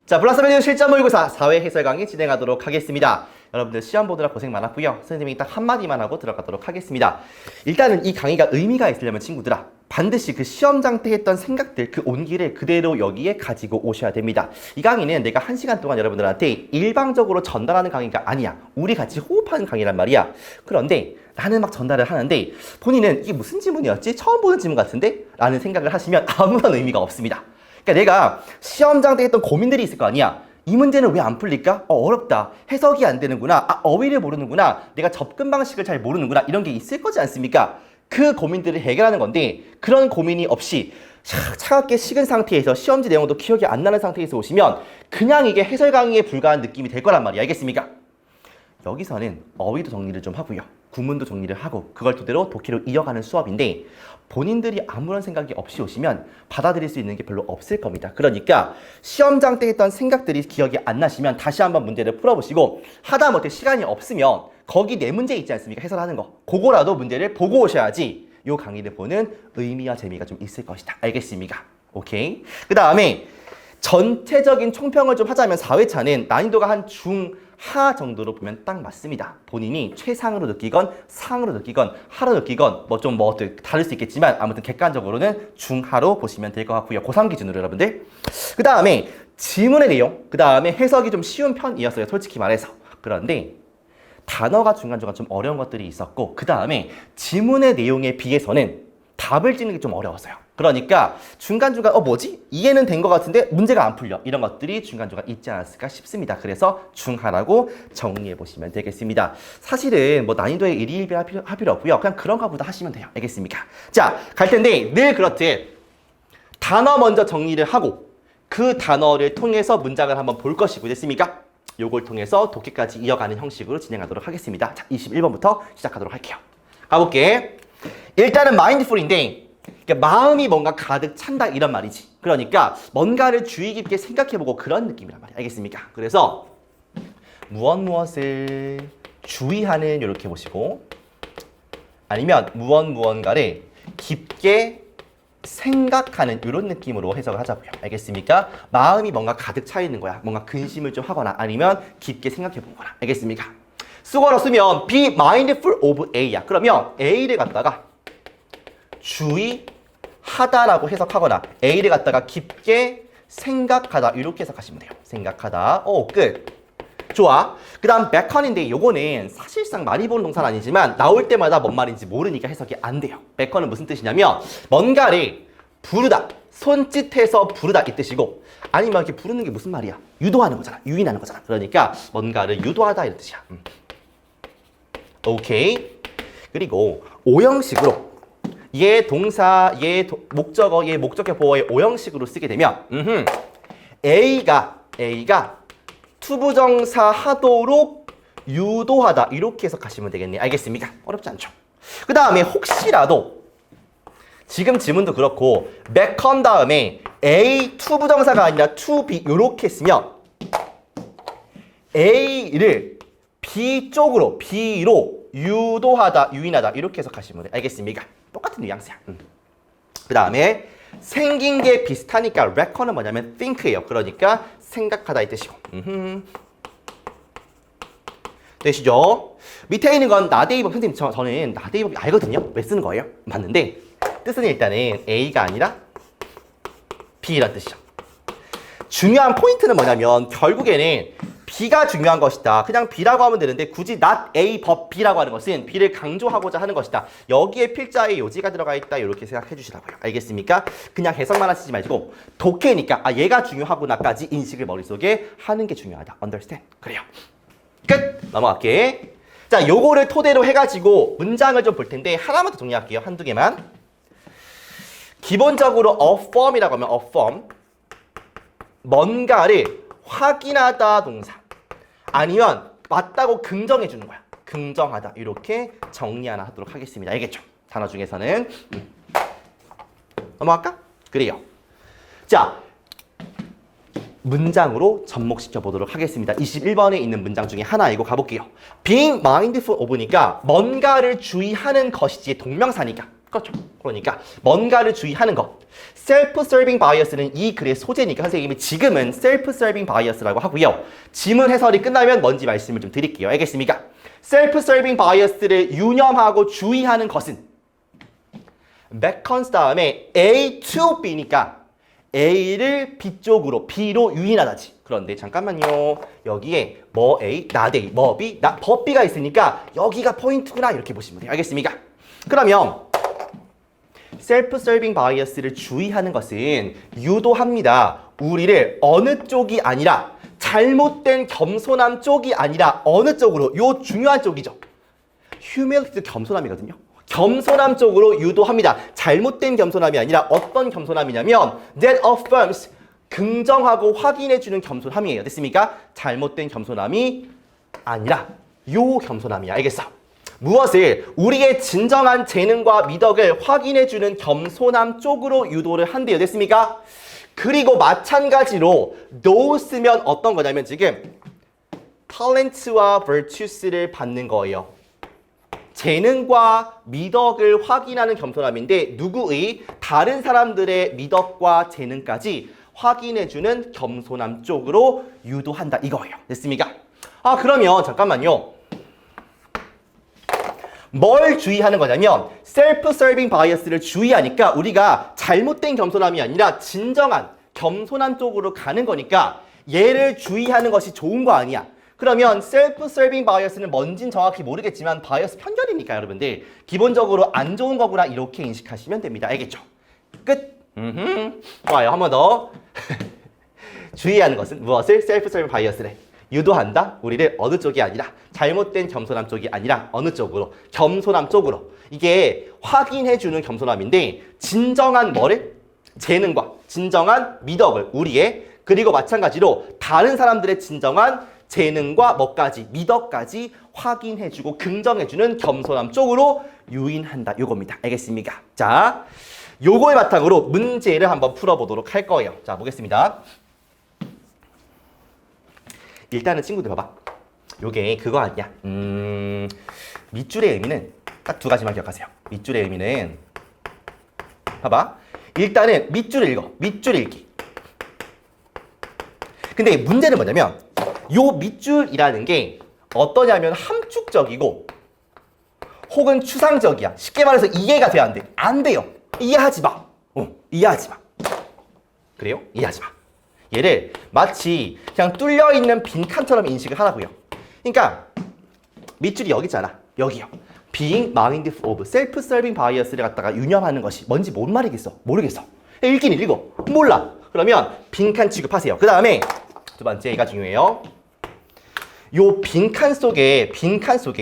자, 블라스베리오 실전 모의고사 4회 해설 강의 진행하도록 하겠습니다. 여러분들 시험 보느라 고생 많았고요. 선생님이 딱 한마디만 하고 들어가도록 하겠습니다. 일단은 이 강의가 의미가 있으려면 친구들아, 반드시 그 시험장 때 했던 생각들, 그 온기를 그대로 여기에 가지고 오셔야 됩니다. 이 강의는 내가 1시간 동안 여러분들한테 일방적으로 전달하는 강의가 아니야. 우리 같이 호흡하는 강의란 말이야. 그런데 나는 막 전달을 하는데 본인은 이게 무슨 지문이었지? 처음 보는 지문 같은데? 라는 생각을 하시면 아무런 의미가 없습니다. 그러니까 내가 시험장 때 했던 고민들이 있을 거 아니야. 이 문제는 왜 안 풀릴까? 어렵다. 해석이 안 되는구나. 어휘를 모르는구나. 내가 접근 방식을 잘 모르는구나. 이런 게 있을 거지 않습니까? 그 고민들을 해결하는 건데 그런 고민이 없이 차갑게 식은 상태에서 시험지 내용도 기억이 안 나는 상태에서 오시면 그냥 이게 해설 강의에 불과한 느낌이 될 거란 말이야. 알겠습니까? 여기서는 어휘도 정리를 좀 하고요. 구문도 정리를 하고 그걸 토대로 독해로 이어가는 수업인데 본인들이 아무런 생각이 없이 오시면 받아들일 수 있는 게 별로 없을 겁니다. 그러니까 시험장 때 했던 생각들이 기억이 안 나시면 다시 한번 문제를 풀어보시고 하다못해 시간이 없으면 거기 네 문제 있지 않습니까? 해설하는 거. 그거라도 문제를 보고 오셔야지 이 강의를 보는 의미와 재미가 좀 있을 것이다. 알겠습니까? 오케이? 그 다음에 전체적인 총평을 좀 하자면 4회차는 난이도가 한 중하 정도로 보면 딱 맞습니다. 본인이 최상으로 느끼건 상으로 느끼건 하로 느끼건 뭐 다를 수 있겠지만 아무튼 객관적으로는 중하로 보시면 될 것 같고요. 고3 기준으로 여러분들. 그 다음에 지문의 내용, 그 다음에 해석이 좀 쉬운 편이었어요. 솔직히 말해서. 그런데 단어가 중간중간 좀 어려운 것들이 있었고 그 다음에 지문의 내용에 비해서는 답을 짓는 게 좀 어려웠어요. 그러니까 중간중간 뭐지? 이해는 된 것 같은데 문제가 안 풀려. 이런 것들이 중간중간 있지 않았을까 싶습니다. 그래서 중하라고 정리해 보시면 되겠습니다. 사실은 뭐 난이도에 일희일비 할 필요 없고요. 그냥 그런가 보다 하시면 돼요. 알겠습니까? 자, 갈 텐데 늘 그렇듯 단어 먼저 정리를 하고 그 단어를 통해서 문장을 한번 볼 것이고 됐습니까? 요걸 통해서 독해까지 이어가는 형식으로 진행하도록 하겠습니다. 자, 21번부터 시작하도록 할게요. 가볼게. 일단은 마인드풀인데 마음이 뭔가 가득 찬다 이런 말이지. 그러니까 뭔가를 주의 깊게 생각해보고 그런 느낌이란 말이야. 알겠습니까? 그래서 무엇을 주의하는 이렇게 보시고 아니면 무언가를 깊게 생각하는 이런 느낌으로 해석을 하자고요. 알겠습니까? 마음이 뭔가 가득 차 있는 거야. 뭔가 근심을 좀 하거나 아니면 깊게 생각해 본 거나. 알겠습니까? 수거로 쓰면 be mindful of A야. 그러면 A를 갖다가 주의하다라고 해석하거나 A를 갖다가 깊게 생각하다 이렇게 해석하시면 돼요. 생각하다. 끝. 좋아. 그 다음 becon인데 요거는 사실상 많이 보는 동사는 아니지만 나올 때마다 뭔 말인지 모르니까 해석이 안 돼요. becon은 무슨 뜻이냐면 뭔가를 부르다. 손짓해서 부르다 이 뜻이고 아니면 이렇게 부르는 게 무슨 말이야? 유도하는 거잖아. 유인하는 거잖아. 그러니까 뭔가를 유도하다 이런 뜻이야. 오케이. 그리고 오형식으로 얘 동사, 목적어, 얘 목적격 보어의 오형식으로 쓰게 되면 A가 투부정사 하도록 유도하다 이렇게 해석하시면 되겠네. 알겠습니까? 어렵지 않죠? 그 다음에 혹시라도 지금 지문도 그렇고 beckon 다음에 A 투부정사가 아니라 to be 이렇게 쓰면 A를 B 쪽으로 B로 유도하다, 유인하다 이렇게 해석하시면 돼요. 알겠습니까? 똑같은 뉘앙스야. 그 다음에 생긴 게 비슷하니까 reckon은 뭐냐면 think예요. 그러니까 생각하다 이 뜻이고. 되시죠? 밑에 있는 건 나대이법. 선생님 저는 나대이법 알거든요. 왜 쓰는 거예요? 맞는데 뜻은 일단은 A가 아니라 B란 뜻이죠. 중요한 포인트는 뭐냐면 결국에는 B가 중요한 것이다. 그냥 B라고 하면 되는데 굳이 not A but B라고 하는 것은 B를 강조하고자 하는 것이다. 여기에 필자에 요지가 들어가 있다. 이렇게 생각해 주시라고요. 알겠습니까? 그냥 해석만 하시지 마시고 독해니까 얘가 중요하구나까지 인식을 머릿속에 하는 게 중요하다. understand? 그래요. 끝! 넘어갈게. 자, 요거를 토대로 해가지고 문장을 좀 볼 텐데 하나만 더 정리할게요. 한두 개만. 기본적으로 affirm이라고 하면 affirm 뭔가를 확인하다 동사 아니면 맞다고 긍정해 주는 거야. 긍정하다 이렇게 정리 하나 하도록 하겠습니다. 알겠죠? 단어 중에서는 넘어갈까? 그래요. 자, 문장으로 접목시켜 보도록 하겠습니다. 21번에 있는 문장 중에 하나이고 가볼게요. being mindful of니까 뭔가를 주의하는 것이지 동명사니까 그렇죠. 그러니까 뭔가를 주의하는 것. self-serving bias는 이 글의 소재니까 선생님이 지금은 self-serving bias라고 하고요. 지문 해설이 끝나면 뭔지 말씀을 좀 드릴게요. 알겠습니까? self-serving bias를 유념하고 주의하는 것은 beckons 다음에 A to B니까 A를 B 쪽으로, B로 유인하다지. 그런데 잠깐만요. 여기에 뭐 A, not A, 뭐 B, but B가 있으니까 여기가 포인트구나 이렇게 보시면 돼요. 알겠습니까? 그러면 self-serving bias를 주의하는 것은 유도합니다. 우리를 어느 쪽이 아니라 잘못된 겸손함 쪽이 아니라 어느 쪽으로, 요 중요한 쪽이죠. humility 겸손함이거든요. 겸손함 쪽으로 유도합니다. 잘못된 겸손함이 아니라 어떤 겸손함이냐면 that affirms, 긍정하고 확인해주는 겸손함이에요. 됐습니까? 잘못된 겸손함이 아니라 요 겸손함이야. 알겠어? 무엇을? 우리의 진정한 재능과 미덕을 확인해주는 겸손함 쪽으로 유도를 한대요. 됐습니까? 그리고 마찬가지로 no 쓰면 어떤 거냐면 지금 talent와 virtues를 받는 거예요. 재능과 미덕을 확인하는 겸손함인데 누구의? 다른 사람들의 미덕과 재능까지 확인해주는 겸손함 쪽으로 유도한다 이거예요. 됐습니까? 아 그러면 잠깐만요. 뭘 주의하는 거냐면 self-serving bias를 주의하니까 우리가 잘못된 겸손함이 아니라 진정한 겸손함 쪽으로 가는 거니까 얘를 주의하는 것이 좋은 거 아니야. 그러면 self-serving bias는 뭔진 정확히 모르겠지만 바이어스 편견이니까 여러분들 기본적으로 안 좋은 거구나 이렇게 인식하시면 됩니다. 알겠죠? 끝! 좋아요. 한 번 더. 주의하는 것은 무엇을? self-serving bias를 유도한다. 우리를 어느 쪽이 아니라 잘못된 겸손함 쪽이 아니라 어느 쪽으로? 겸손함 쪽으로. 이게 확인해주는 겸손함인데 진정한 뭐를? 재능과 진정한 미덕을 우리의 그리고 마찬가지로 다른 사람들의 진정한 재능과 뭐까지? 미덕까지 확인해주고 긍정해주는 겸손함 쪽으로 유인한다. 요겁니다. 알겠습니까? 자, 요거의 바탕으로 문제를 한번 풀어보도록 할 거예요. 자, 보겠습니다. 일단은 친구들 봐봐. 요게 그거 아니야. 밑줄의 의미는 딱 두 가지만 기억하세요. 밑줄의 의미는 봐봐. 일단은 밑줄을 읽어. 밑줄 읽기. 근데 문제는 뭐냐면 요 밑줄이라는 게 어떠냐면 함축적이고 혹은 추상적이야. 쉽게 말해서 이해가 돼야 안 돼. 안 돼요. 이해하지 마. 이해하지 마. 그래요? 이해하지 마. 얘를 마치 그냥 뚫려있는 빈칸처럼 인식을 하라고요. 그러니까 밑줄이 여기 있잖아. 여기요. Being mindful of self-serving bias를 갖다가 유념하는 것이 뭔지 뭔 말이겠어? 모르겠어. 읽긴 읽어. 몰라. 그러면 빈칸 취급하세요. 그 다음에 두 번째 얘가 중요해요. 요 빈칸 속에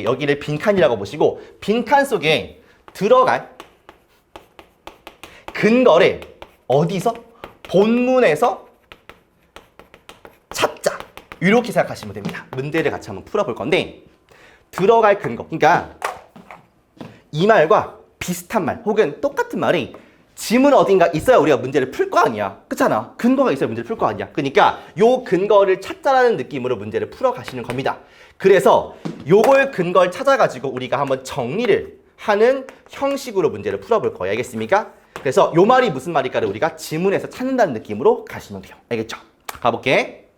여기를 빈칸이라고 보시고 빈칸 속에 들어갈 근거를 어디서? 본문에서 찾자. 이렇게 생각하시면 됩니다. 문제를 같이 한번 풀어볼 건데 들어갈 근거. 그러니까 이 말과 비슷한 말 혹은 똑같은 말이 지문 어딘가 있어야 우리가 문제를 풀 거 아니야. 그렇잖아. 근거가 있어야 문제를 풀 거 아니야. 그러니까 요 근거를 찾자라는 느낌으로 문제를 풀어 가시는 겁니다. 그래서 요걸 근거를 찾아가지고 우리가 한번 정리를 하는 형식으로 문제를 풀어볼 거예요. 알겠습니까? 그래서 요 말이 무슨 말일까를 우리가 지문에서 찾는다는 느낌으로 가시면 돼요. 알겠죠? 가볼게.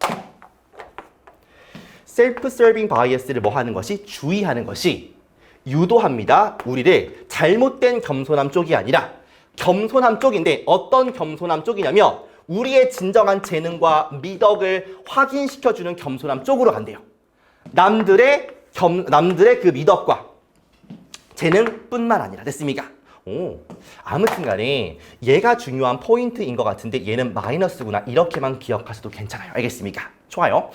self-serving bias를 뭐 하는 것이? 주의하는 것이 유도합니다. 우리를 잘못된 겸손함 쪽이 아니라 겸손함 쪽인데 어떤 겸손함 쪽이냐면 우리의 진정한 재능과 미덕을 확인시켜주는 겸손함 쪽으로 간대요. 남들의 그 미덕과 재능뿐만 아니라. 됐습니까? 아무튼 간에 얘가 중요한 포인트인 것 같은데 얘는 마이너스구나. 이렇게만 기억하셔도 괜찮아요. 알겠습니까? 좋아요.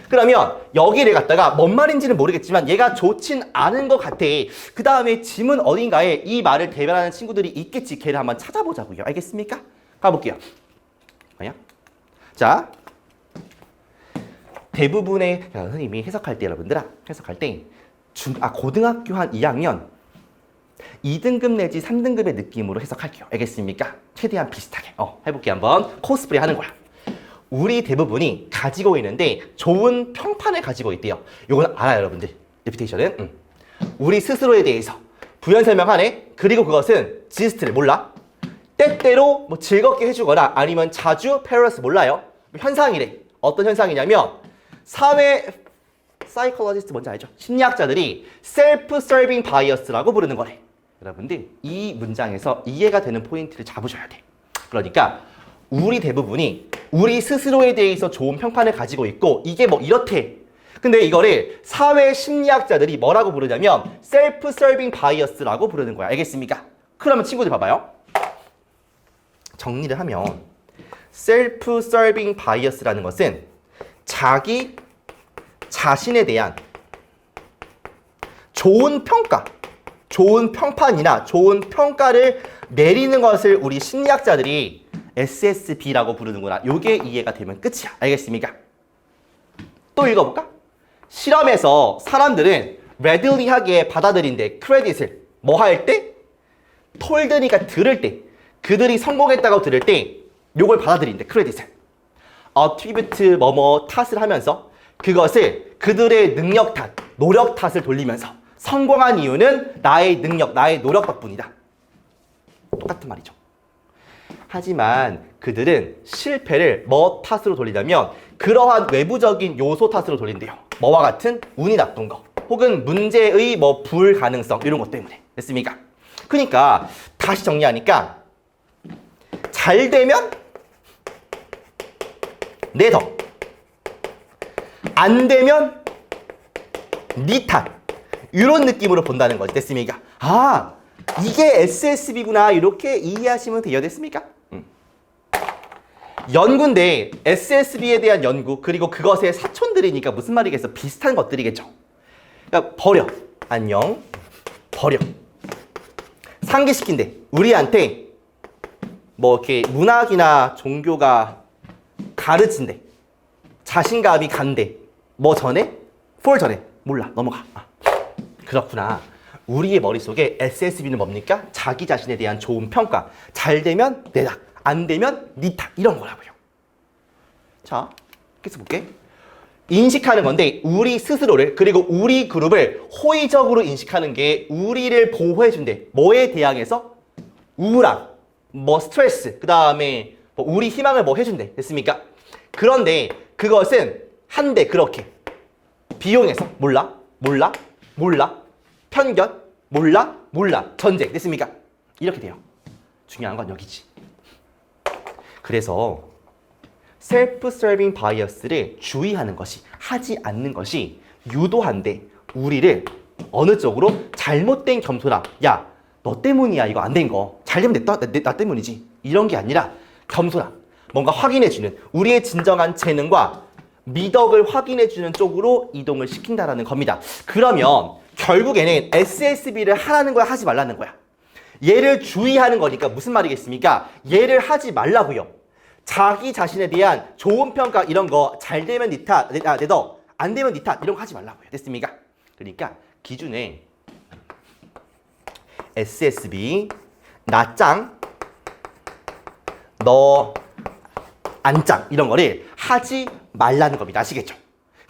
그러면 여기를 갖다가 뭔 말인지는 모르겠지만 얘가 좋진 않은 것 같아. 그 다음에 지문 어딘가에 이 말을 대변하는 친구들이 있겠지. 걔를 한번 찾아보자고요. 알겠습니까? 가볼게요. 뭐야? 자, 대부분의 선생님이 해석할 때 여러분들아 해석할 때 고등학교 한 2학년 2등급 내지 3등급의 느낌으로 해석할게요. 알겠습니까? 최대한 비슷하게 해볼게요. 한번 코스프레 하는 거야. 우리 대부분이 가지고 있는데 좋은 평판을 가지고 있대요. 이건 알아요, 여러분들. 레퓨테이션은 우리 스스로에 대해서 부연 설명하네. 그리고 그것은 지스트를 몰라. 때때로 뭐 즐겁게 해주거나 아니면 자주 페러스 몰라요. 현상이래. 어떤 현상이냐면 사회 사이콜로지스트 뭔지 알죠? 심리학자들이 셀프 서빙 바이어스라고 부르는 거래. 여러분들 이 문장에서 이해가 되는 포인트를 잡으셔야 돼. 그러니까 우리 대부분이 우리 스스로에 대해서 좋은 평판을 가지고 있고 이게 뭐 이렇대. 근데 이거를 사회 심리학자들이 뭐라고 부르냐면 셀프 서빙 바이어스라고 부르는 거야. 알겠습니까? 그러면 친구들 봐봐요. 정리를 하면 셀프 서빙 바이어스라는 것은 자기 자신에 대한 좋은 평가, 좋은 평판이나 좋은 평가를 내리는 것을 우리 심리학자들이 SSB라고 부르는구나. 요게 이해가 되면 끝이야. 알겠습니까? 또 읽어볼까? 실험에서 사람들은 readily 받아들인대. 크레딧을 뭐 할 때? 톨드니까 들을 때. 그들이 성공했다고 들을 때 요걸 받아들인대. 크레딧을. attribute 뭐뭐 탓을 하면서 그것을 그들의 능력 탓, 노력 탓을 돌리면서 성공한 이유는 나의 능력, 나의 노력 덕분이다. 똑같은 말이죠. 하지만 그들은 실패를 뭐 탓으로 돌리냐면 그러한 외부적인 요소 탓으로 돌린대요. 뭐와 같은 운이 나쁜 거 혹은 문제의 뭐 불가능성 이런 것 때문에. 됐습니까? 그러니까 다시 정리하니까 잘 되면 내 덕, 안 되면 니 탓 이런 느낌으로 본다는 거지. 됐습니까? 아 이게 SSB구나 이렇게 이해하시면 돼요. 됐습니까? 연구인데 SSB에 대한 연구 그리고 그것의 사촌들이니까 무슨 말이겠어? 비슷한 것들이겠죠. 그러니까 버려. 안녕. 버려. 상기시킨대. 우리한테 뭐 이렇게 문학이나 종교가 가르친대. 자신감이 간대. 뭐 전에? for 전에. 몰라. 넘어가. 그렇구나. 우리의 머릿속에 SSB는 뭡니까? 자기 자신에 대한 좋은 평가. 잘 되면 내 닭, 안 되면 니 탓. 이런 거라고요. 자, 계속 볼게. 인식하는 건데 우리 스스로를 그리고 우리 그룹을 호의적으로 인식하는 게 우리를 보호해준대. 뭐에 대항해서? 우울함, 뭐 스트레스, 그 다음에 뭐 우리 희망을 뭐 해준대. 됐습니까? 그런데 그것은 한데 그렇게 비용에서 몰라, 몰라, 몰라, 편견, 몰라, 몰라, 전쟁. 됐습니까? 이렇게 돼요. 중요한 건 여기지. 그래서 셀프 서빙 바이어스를 주의하는 것이, 하지 않는 것이 유도한데 우리를 어느 쪽으로 잘못된 겸손함. 야, 너 때문이야. 이거 안 된 거. 잘 되면 나 때문이지. 이런 게 아니라 겸손함. 뭔가 확인해주는 우리의 진정한 재능과 미덕을 확인해주는 쪽으로 이동을 시킨다라는 겁니다. 그러면 결국에는 SSB를 하라는 거야, 하지 말라는 거야? 얘를 주의하는 거니까 무슨 말이겠습니까? 얘를 하지 말라고요. 자기 자신에 대한 좋은 평가 이런 거 잘 되면 니 탓, 내 덕, 안 되면 니 탓 이런 거 하지 말라고요. 됐습니까? 그러니까 기준에 SSB 나짱 너 안짱 이런 거를 하지 말라는 겁니다. 아시겠죠?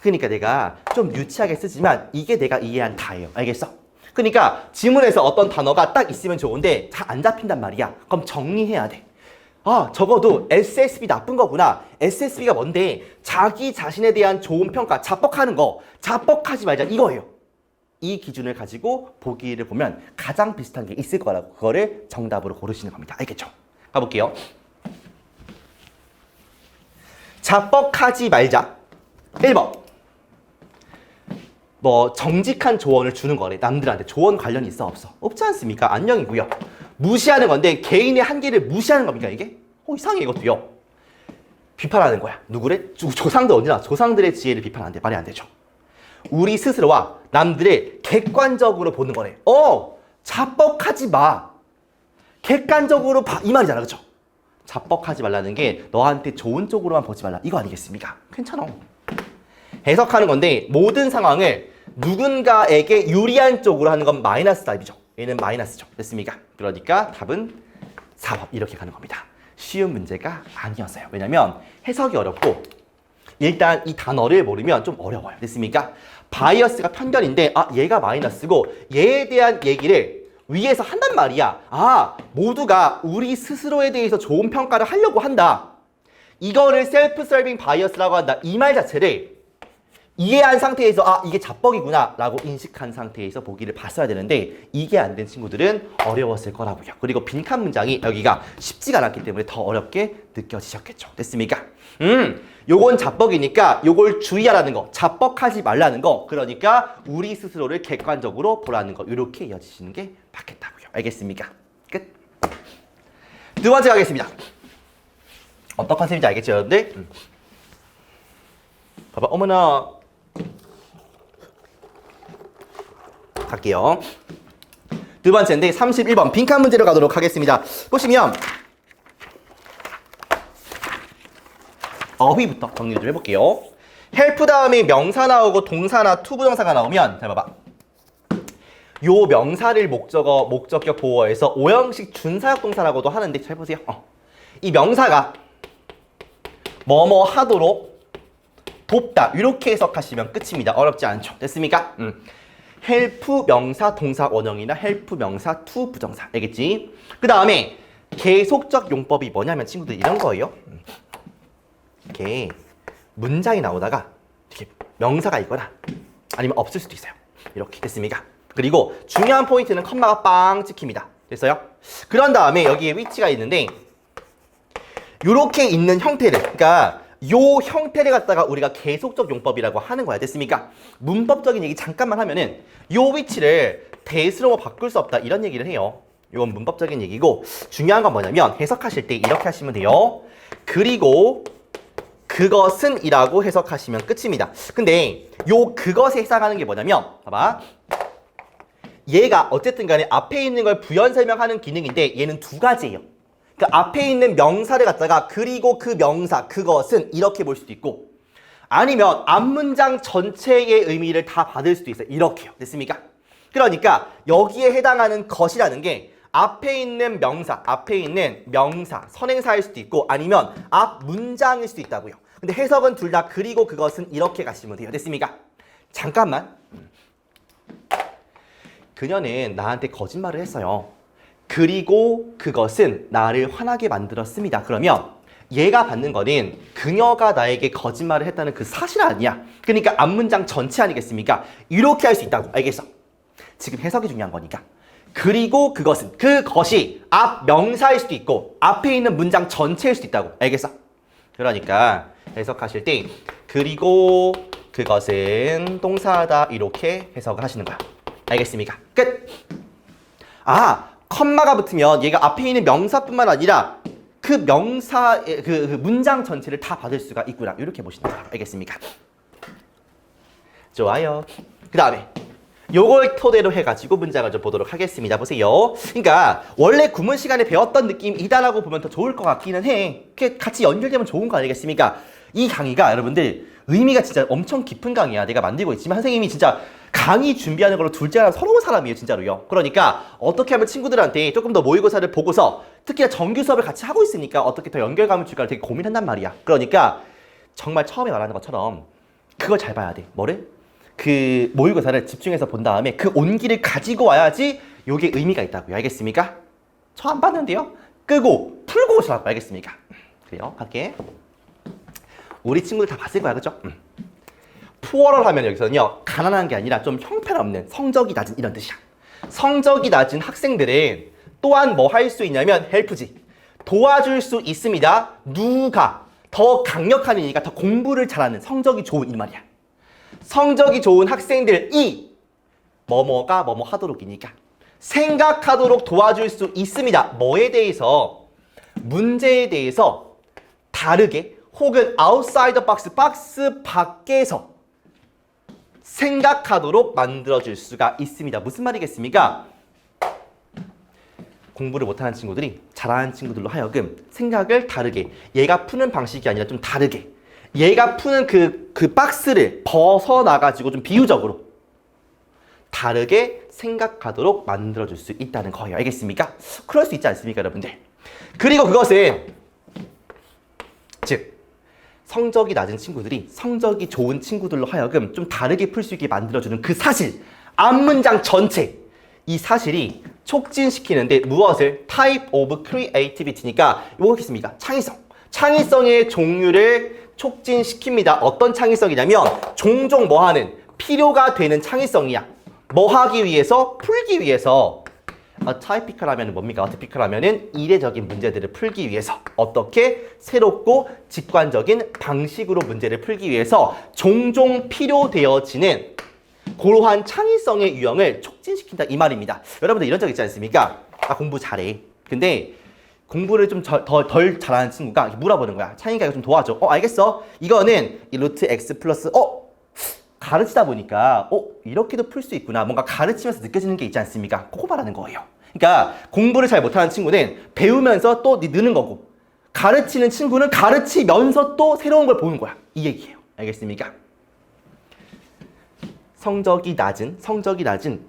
그러니까 내가 좀 유치하게 쓰지만 이게 내가 이해한 다예요. 알겠어? 그러니까 지문에서 어떤 단어가 딱 있으면 좋은데 잘 안 잡힌단 말이야. 그럼 정리해야 돼. 아, 적어도 SSB 나쁜 거구나. SSB가 뭔데? 자기 자신에 대한 좋은 평가, 자뻑하는 거. 자뻑하지 말자. 이거예요. 이 기준을 가지고 보기를 보면 가장 비슷한 게 있을 거라고 그거를 정답으로 고르시는 겁니다. 알겠죠? 가볼게요. 자뻑하지 말자. 1번. 뭐 정직한 조언을 주는 거래. 남들한테 조언 관련이 있어 없어? 없지 않습니까? 안녕이고요. 무시하는 건데 개인의 한계를 무시하는 겁니까 이게? 이상해 이것도요. 비판하는 거야. 누구래? 조상들 언제나 조상들의 지혜를 비판 안 돼. 말이 안 되죠. 우리 스스로와 남들을 객관적으로 보는 거래. 자뻑하지 마. 객관적으로 봐. 이 말이잖아. 그렇죠? 자뻑하지 말라는 게 너한테 좋은 쪽으로만 보지 말라. 이거 아니겠습니까? 괜찮아. 해석하는 건데 모든 상황을 누군가에게 유리한 쪽으로 하는 건 마이너스 답이죠. 얘는 마이너스죠. 됐습니까? 그러니까 답은 4번 이렇게 가는 겁니다. 쉬운 문제가 아니었어요. 왜냐면 해석이 어렵고 일단 이 단어를 모르면 좀 어려워요. 됐습니까? 바이어스가 편견인데 얘가 마이너스고 얘에 대한 얘기를 위에서 한단 말이야. 아, 모두가 우리 스스로에 대해서 좋은 평가를 하려고 한다. 이거를 셀프 서빙 바이어스라고 한다. 이 말 자체를 이해한 상태에서 아, 이게 자뻑이구나 라고 인식한 상태에서 보기를 봤어야 되는데 이게 안 된 친구들은 어려웠을 거라고요. 그리고 빈칸 문장이 여기가 쉽지가 않았기 때문에 더 어렵게 느껴지셨겠죠. 됐습니까? 요건 자뻑이니까 요걸 주의하라는 거, 자뻑하지 말라는 거, 그러니까 우리 스스로를 객관적으로 보라는 거, 이렇게 이어지시는 게 맞겠다고요. 알겠습니까? 끝. 두 번째 가겠습니다. 어떤 컨셉인지 알겠죠, 여러분들? 봐봐, 어머나. 갈게요. 두 번째인데 31번 빈칸 문제로 가도록 하겠습니다. 보시면 어휘부터 정리 좀 해볼게요. 헬프 다음에 명사 나오고 동사나 투부정사가 나오면 잘 봐봐. 요 명사를 목적격 보어해서 오형식 준사역 동사라고도 하는데 잘 보세요. 이 명사가 뭐뭐 하도록 돕다 이렇게 해석하시면 끝입니다. 어렵지 않죠. 됐습니까? 헬프 명사 동사 원형이나 헬프 명사 투 부정사. 알겠지? 그 다음에 계속적 용법이 뭐냐면 친구들 이런 거예요. 이렇게 문장이 나오다가 이렇게 명사가 있거나 아니면 없을 수도 있어요. 이렇게 됐습니까? 그리고 중요한 포인트는 컴마가 빵 찍힙니다. 됐어요? 그런 다음에 여기에 위치가 있는데 이렇게 있는 형태를, 그러니까 요 형태를 갖다가 우리가 계속적 용법이라고 하는 거야. 됐습니까? 문법적인 얘기 잠깐만 하면은 요 위치를 대수로 바꿀 수 없다 이런 얘기를 해요. 이건 문법적인 얘기고 중요한 건 뭐냐면 해석하실 때 이렇게 하시면 돼요. 그리고 그것은 이라고 해석하시면 끝입니다. 근데 요 그것에 해당하는 게 뭐냐면 봐봐. 얘가 어쨌든 간에 앞에 있는 걸 부연 설명하는 기능인데 얘는 두 가지예요. 그러니까 앞에 있는 명사를 갖다가 그리고 그 명사 그것은 이렇게 볼 수도 있고 아니면 앞문장 전체의 의미를 다 받을 수도 있어요. 이렇게요. 됐습니까? 그러니까 여기에 해당하는 것이라는 게 앞에 있는 명사, 선행사일 수도 있고 아니면 앞 문장일 수도 있다고요. 근데 해석은 둘 다 그리고 그것은 이렇게 가시면 돼요. 됐습니까? 잠깐만. 그녀는 나한테 거짓말을 했어요. 그리고 그것은 나를 화나게 만들었습니다. 그러면 얘가 받는 거는 그녀가 나에게 거짓말을 했다는 그 사실 아니야. 그러니까 앞문장 전체 아니겠습니까? 이렇게 할 수 있다고. 알겠어? 지금 해석이 중요한 거니까. 그리고 그것은, 그것이 앞 명사일 수도 있고 앞에 있는 문장 전체일 수도 있다고. 알겠어? 그러니까 해석하실 때 그리고 그것은 동사다 이렇게 해석을 하시는 거야. 알겠습니까? 끝! 아, 컴마가 붙으면 얘가 앞에 있는 명사뿐만 아니라 그 명사의 그 문장 전체를 다 받을 수가 있구나. 이렇게 보시는 거예요. 알겠습니까? 좋아요. 그 다음에 요걸 토대로 해가지고 문장을 좀 보도록 하겠습니다. 보세요. 그러니까 원래 구문 시간에 배웠던 느낌이다라고 보면 더 좋을 것 같기는 해. 그게 같이 연결되면 좋은 거 아니겠습니까? 이 강의가 여러분들 의미가 진짜 엄청 깊은 강의야. 내가 만들고 있지만 선생님이 진짜 강의 준비하는 걸로 둘째랑 서러운 사람이에요. 진짜로요. 그러니까 어떻게 하면 친구들한테 조금 더 모의고사를 보고서 특히나 정규 수업을 같이 하고 있으니까 어떻게 더 연결감을 줄까를 되게 고민한단 말이야. 그러니까 정말 처음에 말하는 것처럼 그걸 잘 봐야 돼. 뭐를? 그 모의고사를 집중해서 본 다음에 그 온기를 가지고 와야지 요게 의미가 있다고요. 알겠습니까? 저 안 봤는데요? 끄고 풀고 오시라고. 알겠습니까? 그래요. 갈게. 우리 친구들 다 봤을 거야. 그죠? 푸어럴 하면 여기서는요. 가난한 게 아니라 좀 형편없는, 성적이 낮은 이런 뜻이야. 성적이 낮은 학생들은 또한 뭐 할 수 있냐면 헬프지. 도와줄 수 있습니다. 누가? 더 강력한 이니까 더 공부를 잘하는 성적이 좋은 이 말이야. 성적이 좋은 학생들이 뭐뭐가 뭐뭐 하도록이니까 생각하도록 도와줄 수 있습니다. 뭐에 대해서? 문제에 대해서 다르게 혹은 outside the box, 박스 밖에서 생각하도록 만들어줄 수가 있습니다. 무슨 말이겠습니까? 공부를 못하는 친구들이 잘하는 친구들로 하여금 생각을 다르게, 얘가 푸는 방식이 아니라 좀 다르게, 얘가 푸는 그 박스를 벗어나가지고 좀 비유적으로 다르게 생각하도록 만들어줄 수 있다는 거예요. 알겠습니까? 그럴 수 있지 않습니까, 여러분들? 그리고 그것은 즉 성적이 낮은 친구들이 성적이 좋은 친구들로 하여금 좀 다르게 풀 수 있게 만들어주는 그 사실, 앞문장 전체, 이 사실이 촉진시키는데 무엇을? type of creativity니까 뭐겠습니까? 창의성. 창의성의 종류를 촉진시킵니다. 어떤 창의성이냐면 종종 뭐하는? 필요가 되는 창의성이야. 뭐 하기 위해서? 풀기 위해서. typical 하면 뭡니까? typical 하면은 이례적인 문제들을 풀기 위해서 어떻게 새롭고 직관적인 방식으로 문제를 풀기 위해서 종종 필요되어지는 그러한 창의성의 유형을 촉진시킨다 이 말입니다. 여러분들 이런 적 있지 않습니까? 공부 잘해. 근데 공부를 좀 덜 잘하는 친구가 물어보는 거야. 창의가 이거 좀 도와줘. 알겠어. 이거는 이 루트 x 플러스 가르치다 보니까 이렇게도 풀 수 있구나. 뭔가 가르치면서 느껴지는 게 있지 않습니까? 그거 말하는 거예요. 그러니까 공부를 잘 못하는 친구는 배우면서 또 느는 거고 가르치는 친구는 가르치면서 또 새로운 걸 보는 거야. 이 얘기예요. 알겠습니까? 성적이 낮은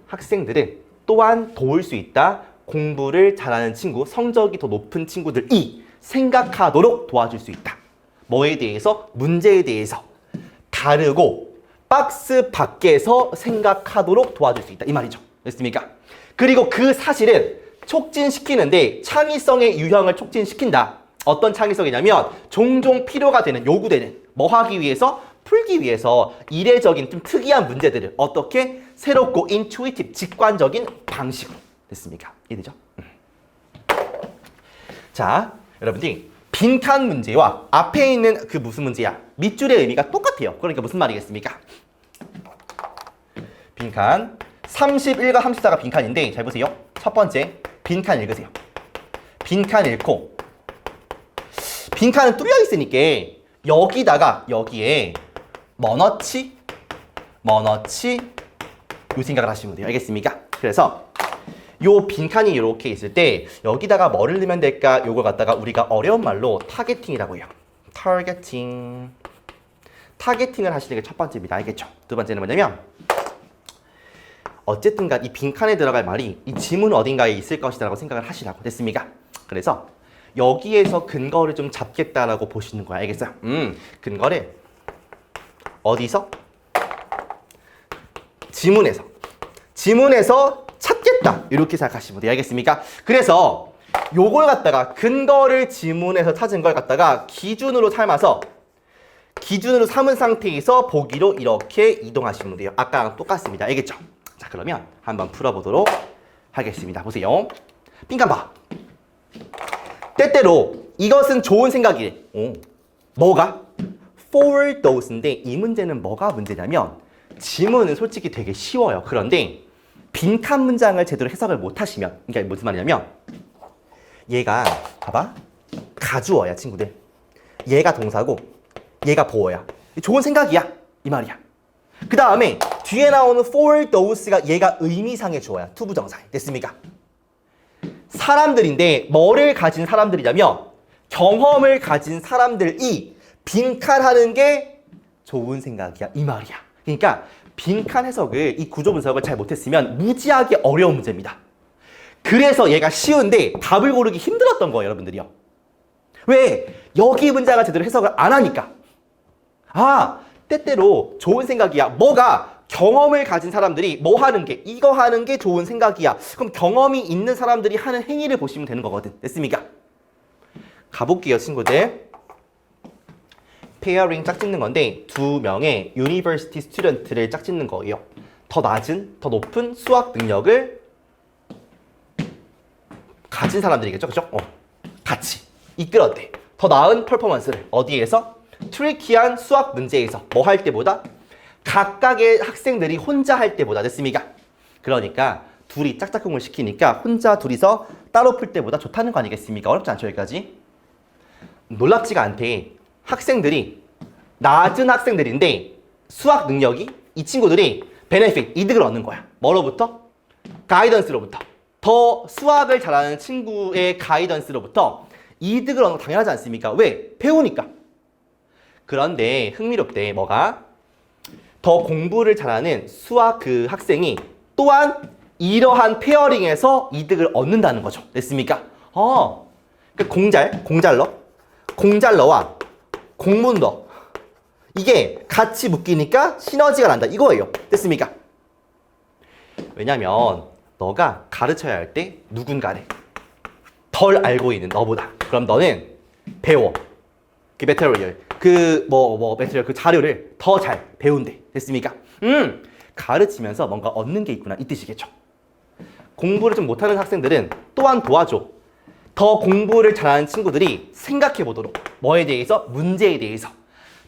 학생들은 또한 도울 수 있다. 공부를 잘하는 친구, 성적이 더 높은 친구들이 생각하도록 도와줄 수 있다. 뭐에 대해서? 문제에 대해서 다르고 박스 밖에서 생각하도록 도와줄 수 있다. 이 말이죠. 됐습니까? 그리고 그 사실은 촉진시키는데 창의성의 유형을 촉진시킨다. 어떤 창의성이냐면 종종 필요가 되는, 요구되는 뭐 하기 위해서? 풀기 위해서 이례적인 좀 특이한 문제들을 어떻게 새롭고 intuitive, 직관적인 방식으로. 됐습니까? 이해되죠? 자, 여러분들이 빈칸 문제와 앞에 있는 그 무슨 문제야? 밑줄의 의미가 똑같아요. 그러니까 무슨 말이겠습니까? 빈칸 31과 34가 빈칸인데 잘 보세요. 첫 번째 빈칸 읽으세요. 빈칸 읽고 빈칸은 뚫려 있으니까 여기에 뭐 넣지? 요 생각을 하시면 돼요. 알겠습니까? 그래서 요 빈칸이 이렇게 있을 때 여기다가 뭐를 넣으면 될까? 요걸 갖다가 우리가 어려운 말로 타겟팅이라고 해요. 타겟팅을 하시는 게 첫 번째입니다. 알겠죠? 두 번째는 뭐냐면 어쨌든간 이 빈칸에 들어갈 말이 이 지문 어딘가에 있을 것이라고 생각을 하시라고. 됐습니까? 그래서 여기에서 근거를 좀 잡겠다라고 보시는 거야. 알겠어요? 근거를 어디서? 지문에서 찾겠다. 이렇게 생각하시면 돼요. 알겠습니까? 그래서 요걸 갖다가 근거를 지문에서 찾은 걸 갖다가 기준으로 삼은 상태에서 보기로 이렇게 이동하시면 돼요. 아까랑 똑같습니다. 알겠죠? 자, 그러면 한번 풀어보도록 하겠습니다. 보세요. 빈칸 봐. 때때로 이것은 좋은 생각이래. 뭐가? For those인데 이 문제는 뭐가 문제냐면 지문은 솔직히 되게 쉬워요. 그런데 빈칸 문장을 제대로 해석을 못 하시면, 그러니까 무슨 말이냐면 얘가 봐봐. 가주어야 친구들. 얘가 동사고 얘가 보어야. 좋은 생각이야 이 말이야. 그 다음에 뒤에 나오는 for those가 얘가 의미상의 주어야. 투부정사. 됐습니까? 사람들인데 뭐를 가진 사람들이냐면 경험을 가진 사람들이 빈칸하는 게 좋은 생각이야 이 말이야. 그러니까 빈칸 해석을, 이 구조 분석을 잘 못했으면 무지하게 어려운 문제입니다. 그래서 얘가 쉬운데 답을 고르기 힘들었던 거예요, 여러분들이요. 왜? 여기 문장을 제대로 해석을 안 하니까. 때때로 좋은 생각이야. 뭐가? 경험을 가진 사람들이 뭐 하는 게? 이거 하는 게 좋은 생각이야. 그럼 경험이 있는 사람들이 하는 행위를 보시면 되는 거거든. 됐습니까? 가볼게요, 친구들. 페어링 짝짓는 건데 두 명의 유니버시티 스튜던트를 짝짓는 거예요. 더 높은 수학 능력을 가진 사람들이겠죠, 그죠? 같이 이끌었대. 더 나은 퍼포먼스를 어디에서? 트리키한 수학 문제에서 뭐 할 때보다? 각각의 학생들이 혼자 할 때보다. 됐습니까? 그러니까 둘이 짝짝꿍을 시키니까 둘이서 따로 풀 때보다 좋다는 거 아니겠습니까? 어렵지 않죠, 여기까지? 놀랍지가 않대. 학생들이 낮은 학생들인데 수학 능력이 이 친구들이 베네핏, 이득을 얻는 거야. 뭐로부터? 가이던스로부터. 더 수학을 잘하는 친구의 가이던스로부터 이득을 얻는 거 당연하지 않습니까? 왜? 배우니까. 그런데 흥미롭대. 뭐가? 더 공부를 잘하는 수학 그 학생이 또한 이러한 페어링에서 이득을 얻는다는 거죠. 됐습니까? 공잘러와 공문러 이게 같이 묶이니까 시너지가 난다 이거예요. 됐습니까? 왜냐면 너가 가르쳐야 할 때 누군가를 덜 알고 있는 너보다. 그럼 너는 배워. 그 매테리얼, 매테리얼 그 자료를 더 잘 배운대. 됐습니까? 가르치면서 뭔가 얻는 게 있구나 이 뜻이겠죠. 공부를 좀 못하는 학생들은 또한 도와줘. 더 공부를 잘하는 친구들이 생각해 보도록 뭐에 대해서? 문제에 대해서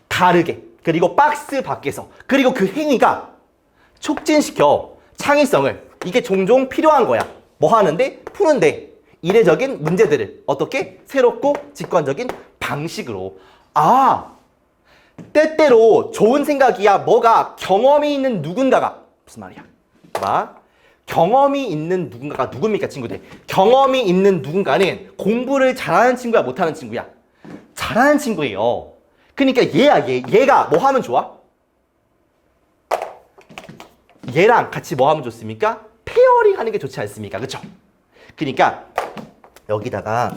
다르게 그리고 박스 밖에서 그리고 그 행위가 촉진시켜 창의성을 이게 종종 필요한 거야. 뭐 하는데? 푸는데 이례적인 문제들을 어떻게? 새롭고 직관적인 방식으로. 아, 때때로 좋은 생각이야. 뭐가? 경험이 있는 누군가가 무슨 말이야? 봐. 경험이 있는 누군가가 누굽니까, 친구들? 경험이 있는 누군가는 공부를 잘하는 친구야, 못하는 친구야? 잘하는 친구예요. 그러니까 얘가 뭐 하면 좋아? 얘랑 같이 뭐 하면 좋습니까? 페어링 하는 게 좋지 않습니까? 그쵸? 그러니까 여기다가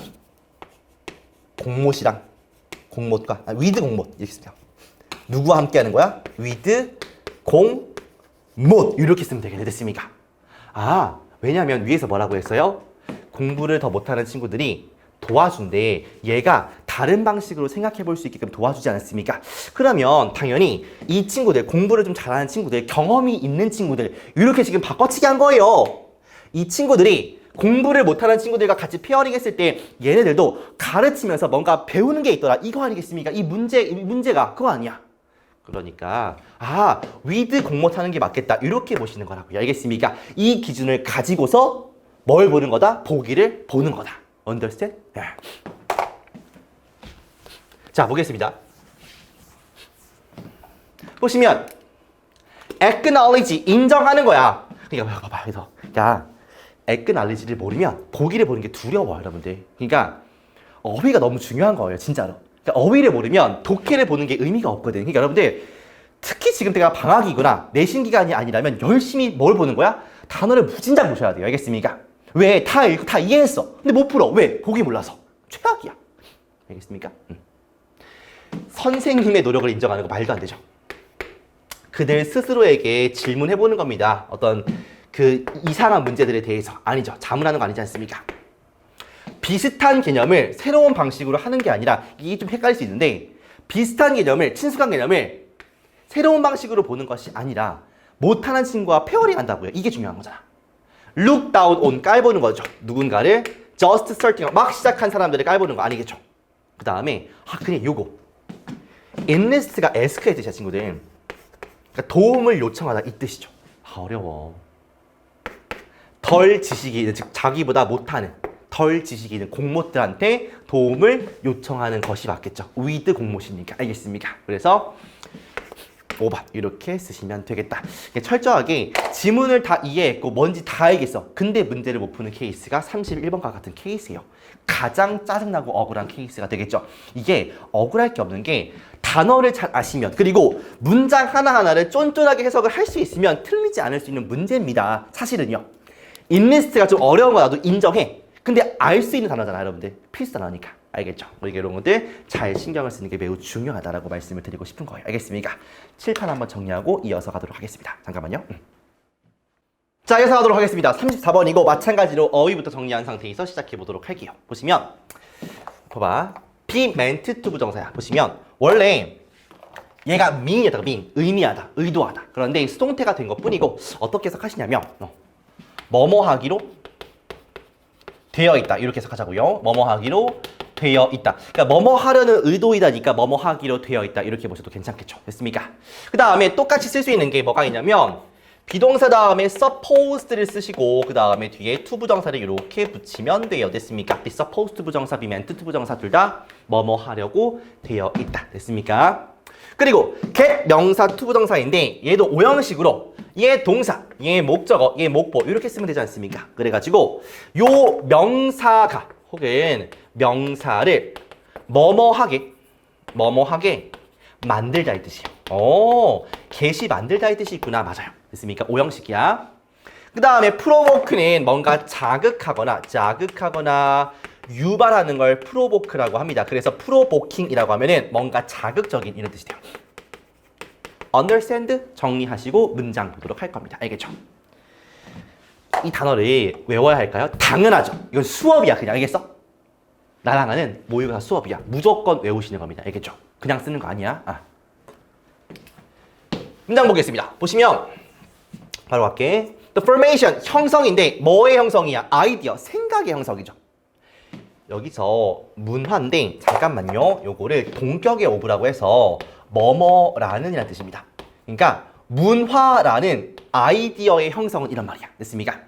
공못이랑 공못과 위드 공못 이렇게 쓰면 누구와 함께 하는 거야? 위드 공못 이렇게 쓰면 되겠네. 됐습니까? 아, 왜냐면 위에서 뭐라고 했어요? 공부를 더 못하는 친구들이 도와준대. 얘가 다른 방식으로 생각해 볼 수 있게끔 도와주지 않았습니까? 그러면 당연히 이 친구들, 공부를 좀 잘하는 친구들, 경험이 있는 친구들 이렇게 지금 바꿔치기 한 거예요. 이 친구들이 공부를 못하는 친구들과 같이 페어링 했을 때 얘네들도 가르치면서 뭔가 배우는 게 있더라. 이거 아니겠습니까? 이 문제가 그거 아니야. 그러니까 위드 공모하는 게 맞겠다. 이렇게 보시는 거라고요. 알겠습니까? 이 기준을 가지고서 뭘 보는 거다? 보기를 보는 거다. Understand? 자, 보겠습니다. 보시면 acknowledge, 인정하는 거야. 그러니까 봐봐. 그래서 acknowledge를 모르면 보기를 보는 게 두려워요, 여러분들. 그러니까 어휘가 너무 중요한 거예요, 진짜로. 그러니까 어휘를 모르면 독해를 보는 게 의미가 없거든. 그러니까 여러분들 특히 지금 때가 방학이구나, 내신 기간이 아니라면 열심히 뭘 보는 거야? 단어를 무진장 보셔야 돼요. 알겠습니까? 왜? 다 읽고 다 이해했어. 근데 못 풀어. 왜? 보기 몰라서. 최악이야. 알겠습니까? 선생님의 노력을 인정하는 거 말도 안 되죠. 그들 스스로에게 질문해보는 겁니다. 어떤 그 이상한 문제들에 대해서. 아니죠. 자문하는 거 아니지 않습니까? 비슷한 개념을 새로운 방식으로 하는 게 아니라, 이게 좀 헷갈릴 수 있는데, 비슷한 개념을, 친숙한 개념을 새로운 방식으로 보는 것이 아니라 못하는 친구와 페어링 한다고요. 이게 중요한 거잖아. look down on, 깔보는 거죠. 누군가를 just starting, 막 시작한 사람들을 깔보는 거 아니겠죠. 그 다음에 그래 요거 enlist가 ask의 뜻이야, 친구들. 그러니까 도움을 요청하다 이 뜻이죠. 어려워. 덜 지식이 있는, 즉 자기보다 못하는, 덜 지식이 있는 공모들한테 도움을 요청하는 것이 맞겠죠. with 공모시니까. 알겠습니까? 그래서 5번 이렇게 쓰시면 되겠다. 철저하게 지문을 다 이해했고 뭔지 다 알겠어. 근데 문제를 못 푸는 케이스가 31번과 같은 케이스예요. 가장 짜증나고 억울한 케이스가 되겠죠. 이게 억울할 게 없는 게 단어를 잘 아시면, 그리고 문장 하나하나를 쫀쫀하게 해석을 할 수 있으면 틀리지 않을 수 있는 문제입니다. 사실은요. 인리스트가 좀 어려운 거 나도 인정해. 근데 알 수 있는 단어잖아, 여러분들. 필수 단어니까. 알겠죠? 우리가 이런 것들 잘 신경을 쓰는 게 매우 중요하다라고 말씀을 드리고 싶은 거예요. 알겠습니까? 칠판 한번 정리하고 이어서 가도록 하겠습니다. 잠깐만요. 자, 이어서 가도록 하겠습니다. 34번이고 마찬가지로 어휘부터 정리한 상태에서 시작해 보도록 할게요. 보시면 봐봐. be meant to 부정사야. 보시면 원래 얘가 mean이었다가 mean, 의미하다, 의도하다. 그런데 수동태가 된 것뿐이고 어떻게 해석하시냐면 뭐뭐 하기로 되어 있다. 이렇게 해석하자고요. 뭐뭐 하기로 되어 있다. 그러니까 뭐뭐 하려는 의도이다니까 뭐뭐 하기로 되어 있다. 이렇게 보셔도 괜찮겠죠. 됐습니까? 그 다음에 똑같이 쓸 수 있는 게 뭐가 있냐면 비동사 다음에 supposed를 쓰시고 그 다음에 뒤에 to 부정사를 이렇게 붙이면 돼요. 됐습니까? be supposed 부정사, be meant to 부정사 둘 다 뭐뭐 하려고 되어 있다. 됐습니까? 그리고 get 명사 to 부정사인데 얘도 오형식으로 얘 동사, 얘 목적어, 얘 목보 이렇게 쓰면 되지 않습니까? 그래가지고 요 명사가 혹은 명사를 뭐뭐하게 만들다 이 뜻이에요. get이 만들다 이 뜻이 있구나. 맞아요. 됐습니까? 오형식이야. 그 다음에 provoke는 뭔가 자극하거나 유발하는 걸 provoke라고 합니다. 그래서 provoking이라고 하면은 뭔가 자극적인 이런 뜻이 돼요. understand 정리하시고 문장 보도록 할 겁니다. 알겠죠? 이 단어를 외워야 할까요? 당연하죠. 이건 수업이야. 그냥 알겠어? 나랑 하는 모의고사 수업이야. 무조건 외우시는 겁니다. 알겠죠? 그냥 쓰는 거 아니야. 문장 보겠습니다. 보시면 바로 갈게. The formation, 형성인데 뭐의 형성이야? 아이디어, 생각의 형성이죠. 여기서 문화인데 잠깐만요. 요거를 동격의 오브라고 해서 뭐뭐라는 이라는 뜻입니다. 그러니까 문화라는 아이디어의 형성은 이런 말이야. 됐습니까?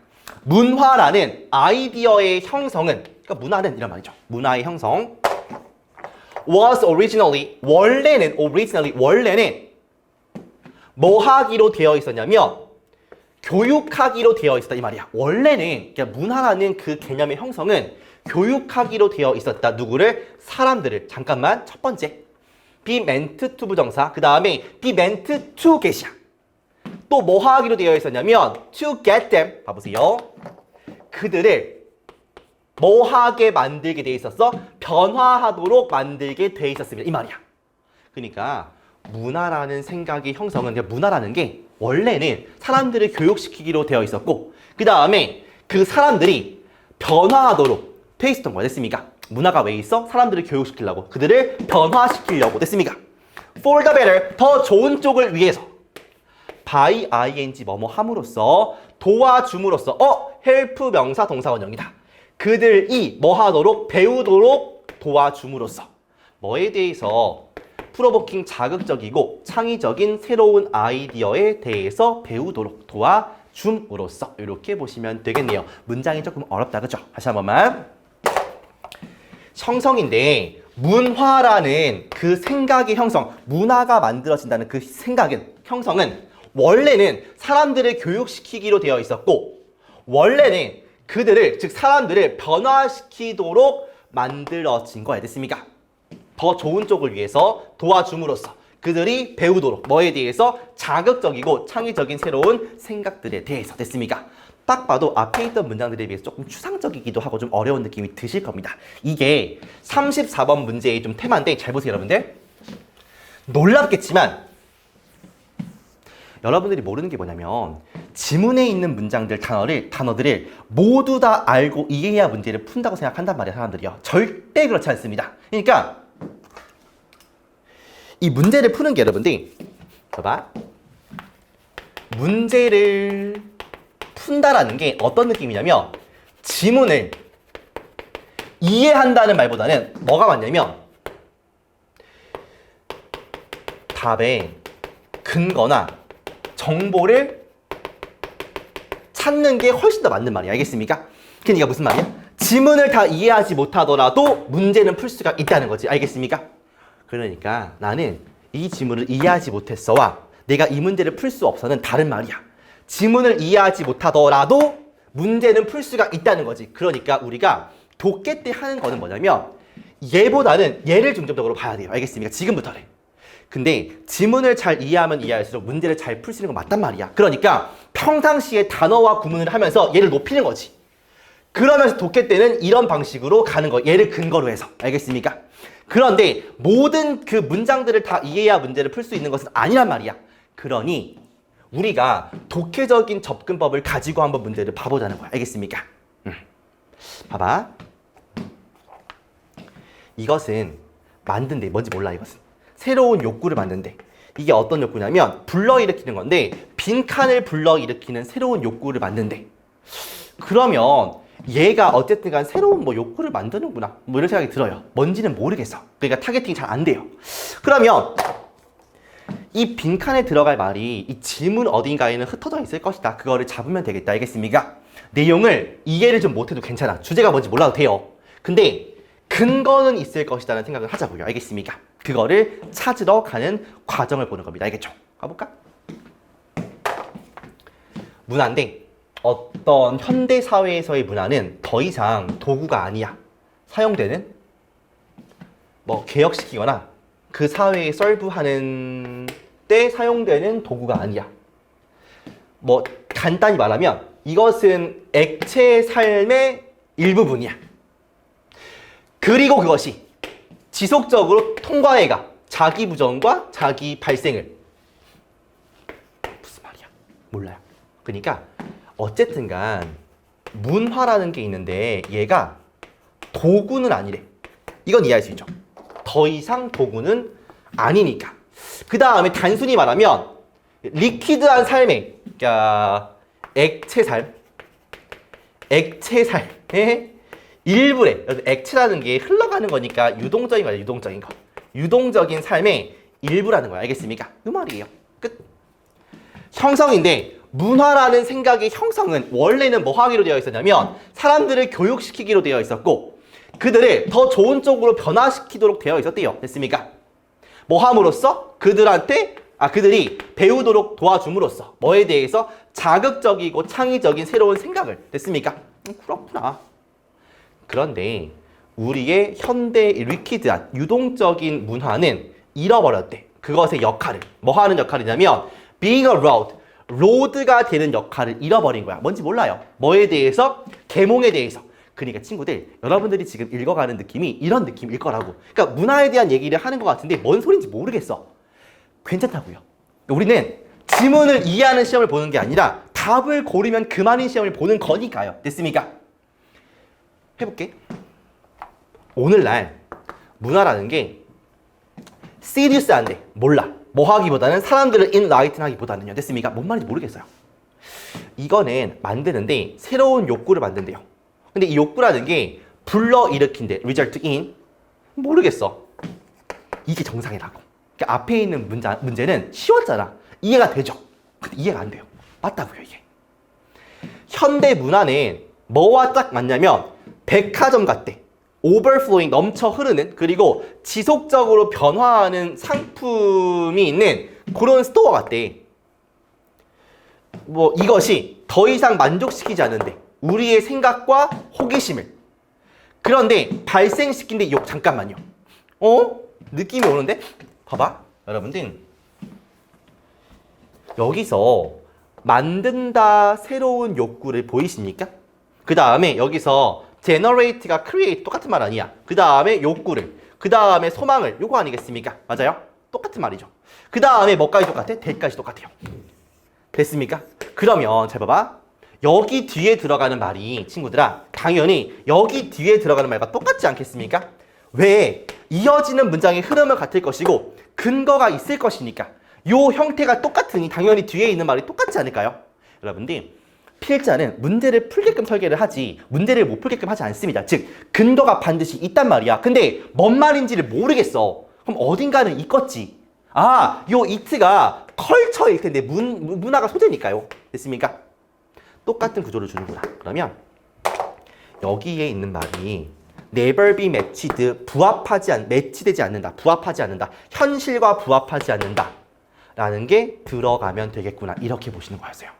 문화라는 아이디어의 형성은, 그러니까 문화는 이런 말이죠. 문화의 형성 was originally, 원래는 뭐 하기로 되어 있었냐면 교육하기로 되어 있었다 이 말이야. 원래는 그러니까 문화라는 그 개념의 형성은 교육하기로 되어 있었다. 누구를? 사람들을. 잠깐만, 첫 번째 be meant to 부정사, 그 다음에 be meant to get이야. 또 뭐 하기로 되어 있었냐면 to get them, 봐보세요. 그들을 뭐 하게 만들게 돼 있었어? 변화하도록 만들게 돼 있었습니다. 이 말이야. 그러니까 문화라는 생각의 형성은, 그러니까 문화라는 게 원래는 사람들을 교육시키기로 되어 있었고, 그 다음에 그 사람들이 변화하도록 돼 있었던 거야. 됐습니까? 문화가 왜 있어? 사람들을 교육시키려고, 그들을 변화시키려고. 됐습니까? For the better, 더 좋은 쪽을 위해서. by ing 뭐뭐 함으로써, 도와줌으로써. help 명사 동사 원형이다. 그들이 뭐 하도록? 배우도록 도와줌으로써. 뭐에 대해서? 프로보킹, 자극적이고 창의적인 새로운 아이디어에 대해서 배우도록 도와줌으로써. 이렇게 보시면 되겠네요. 문장이 조금 어렵다, 그죠? 다시 한 번만. 형성인데 문화라는 그 생각의 형성, 문화가 만들어진다는 그 생각은, 형성은 원래는 사람들을 교육시키기로 되어 있었고, 원래는 그들을, 즉 사람들을 변화시키도록 만들어진 거야. 됐습니까? 더 좋은 쪽을 위해서 도와줌으로써 그들이 배우도록, 뭐에 대해서? 자극적이고 창의적인 새로운 생각들에 대해서. 됐습니까? 딱 봐도 앞에 있던 문장들에 비해서 조금 추상적이기도 하고 좀 어려운 느낌이 드실 겁니다. 이게 34번 문제의 좀 테마인데 잘 보세요, 여러분들. 놀랍겠지만 여러분들이 모르는 게 뭐냐면 지문에 있는 문장들, 단어들을 모두 다 알고 이해해야 문제를 푼다고 생각한단 말이야, 사람들이요. 절대 그렇지 않습니다. 그러니까 이 문제를 푸는 게, 여러분들 봐봐, 문제를 푼다라는 게 어떤 느낌이냐면 지문을 이해한다는 말보다는 뭐가 맞냐면 답의 근거나 정보를 찾는 게 훨씬 더 맞는 말이야. 알겠습니까? 그러니까 무슨 말이야? 지문을 다 이해하지 못하더라도 문제는 풀 수가 있다는 거지. 알겠습니까? 그러니까 나는 이 지문을 이해하지 못했어와 내가 이 문제를 풀 수 없어는 다른 말이야. 지문을 이해하지 못하더라도 문제는 풀 수가 있다는 거지. 그러니까 우리가 독해 때 하는 거는 뭐냐면 얘보다는 얘를 중점적으로 봐야 돼요. 알겠습니까? 지금부터는. 근데 지문을 잘 이해하면 이해할수록 문제를 잘 풀 수 있는 건 맞단 말이야. 그러니까 평상시에 단어와 구문을 하면서 얘를 높이는 거지. 그러면서 독해 때는 이런 방식으로 가는 거, 얘를 근거로 해서. 알겠습니까? 그런데 모든 그 문장들을 다 이해해야 문제를 풀 수 있는 것은 아니란 말이야. 그러니 우리가 독해적인 접근법을 가지고 한번 문제를 봐보자는 거야. 알겠습니까? 봐봐. 이것은 만든데 뭔지 몰라. 이것은 새로운 욕구를 만든데, 이게 어떤 욕구냐면 불러일으키는 건데, 빈칸을 불러일으키는 새로운 욕구를 만든데, 그러면 얘가 어쨌든 간 새로운 뭐 욕구를 만드는구나, 뭐 이런 생각이 들어요. 뭔지는 모르겠어. 그러니까 타겟팅이 잘 안 돼요. 그러면 이 빈칸에 들어갈 말이 이 지문 어딘가에는 흩어져 있을 것이다. 그거를 잡으면 되겠다. 알겠습니까? 내용을 이해를 좀 못해도 괜찮아. 주제가 뭔지 몰라도 돼요. 근데 근거는 있을 것이라는 생각을 하자고요. 알겠습니까? 그거를 찾으러 가는 과정을 보는 겁니다. 알겠죠? 가볼까? 문화인데 어떤 현대 사회에서의 문화는 더 이상 도구가 아니야. 사용되는 뭐 개혁시키거나 그 사회에 설부하는 때 사용되는 도구가 아니야. 뭐 간단히 말하면 이것은 액체 삶의 일부분이야. 그리고 그것이 지속적으로 통과해가. 자기 부정과 자기 발생을. 무슨 말이야? 몰라요. 그러니까 어쨌든 간 문화라는 게 있는데 얘가 도구는 아니래. 이건 이해할 수 있죠. 더 이상 도구는 아니니까. 그 다음에 단순히 말하면 리퀴드한 삶의, 그러니까 액체살, 액체살의 일부래. 액체라는 게 흘러가는 거니까 유동적인 거야. 유동적인 거. 유동적인 삶의 일부라는 거야. 알겠습니까? 그 말이에요. 끝. 형성인데 문화라는 생각의 형성은 원래는 뭐 하기로 되어 있었냐면 사람들을 교육시키기로 되어 있었고 그들을 더 좋은 쪽으로 변화시키도록 되어 있었대요. 됐습니까? 뭐 함으로써 그들이 배우도록 도와줌으로써 뭐에 대해서 자극적이고 창의적인 새로운 생각을. 됐습니까? 그렇구나. 그런데 우리의 현대 리퀴드한 유동적인 문화는 잃어버렸대. 그것의 역할을. 뭐 하는 역할이냐면 being a road, 로드가 되는 역할을 잃어버린 거야. 뭔지 몰라요. 뭐에 대해서? 계몽에 대해서. 그러니까 친구들, 여러분들이 지금 읽어가는 느낌이 이런 느낌일 거라고. 그러니까 문화에 대한 얘기를 하는 것 같은데 뭔 소린지 모르겠어. 괜찮다고요. 우리는 지문을 이해하는 시험을 보는 게 아니라 답을 고르면 그만인 시험을 보는 거니까요. 됐습니까? 해볼게. 오늘날 문화라는 게 시리어스한데 몰라. 뭐 하기보다는 사람들을 인라이튼 하기보다는요. 됐습니까? 뭔 말인지 모르겠어요. 이거는 만드는데 새로운 욕구를 만든대요. 근데 이 욕구라는 게 불러일으킨대. result in. 모르겠어. 이게 정상이라고. 그러니까 앞에 있는 문제는 쉬웠잖아. 이해가 되죠? 근데 이해가 안 돼요. 맞다고요, 이게. 현대 문화는 뭐와 딱 맞냐면 백화점 같대. overflowing, 넘쳐 흐르는, 그리고 지속적으로 변화하는 상품이 있는 그런 스토어 같대. 뭐 이것이 더 이상 만족시키지 않는데 우리의 생각과 호기심을. 그런데 발생시킨데 잠깐만요. 느낌이 오는데? 봐봐. 여러분들 여기서 만든다 새로운 욕구를 보이십니까? 그 다음에 여기서 generate가 create 똑같은 말 아니야. 그 다음에 욕구를, 그 다음에 소망을, 요거 아니겠습니까? 맞아요? 똑같은 말이죠. 그 다음에 뭐까지 똑같아? 대까지 똑같아요. 됐습니까? 그러면 잘 봐봐. 여기 뒤에 들어가는 말이 친구들아 당연히 여기 뒤에 들어가는 말과 똑같지 않겠습니까? 왜? 이어지는 문장의 흐름은 같을 것이고 근거가 있을 것이니까 요 형태가 똑같으니 당연히 뒤에 있는 말이 똑같지 않을까요? 여러분들 필자는 문제를 풀게끔 설계를 하지 문제를 못 풀게끔 하지 않습니다. 즉 근거가 반드시 있단 말이야. 근데 뭔 말인지를 모르겠어. 그럼 어딘가는 있겠지. 요 it가 컬처일 텐데 문화가 소재니까요. 됐습니까? 똑같은 구조를 주는구나. 그러면 여기에 있는 말이 never be matched, 매치되지 않는다. 부합하지 않는다. 현실과 부합하지 않는다. 라는 게 들어가면 되겠구나. 이렇게 보시는 거였어요.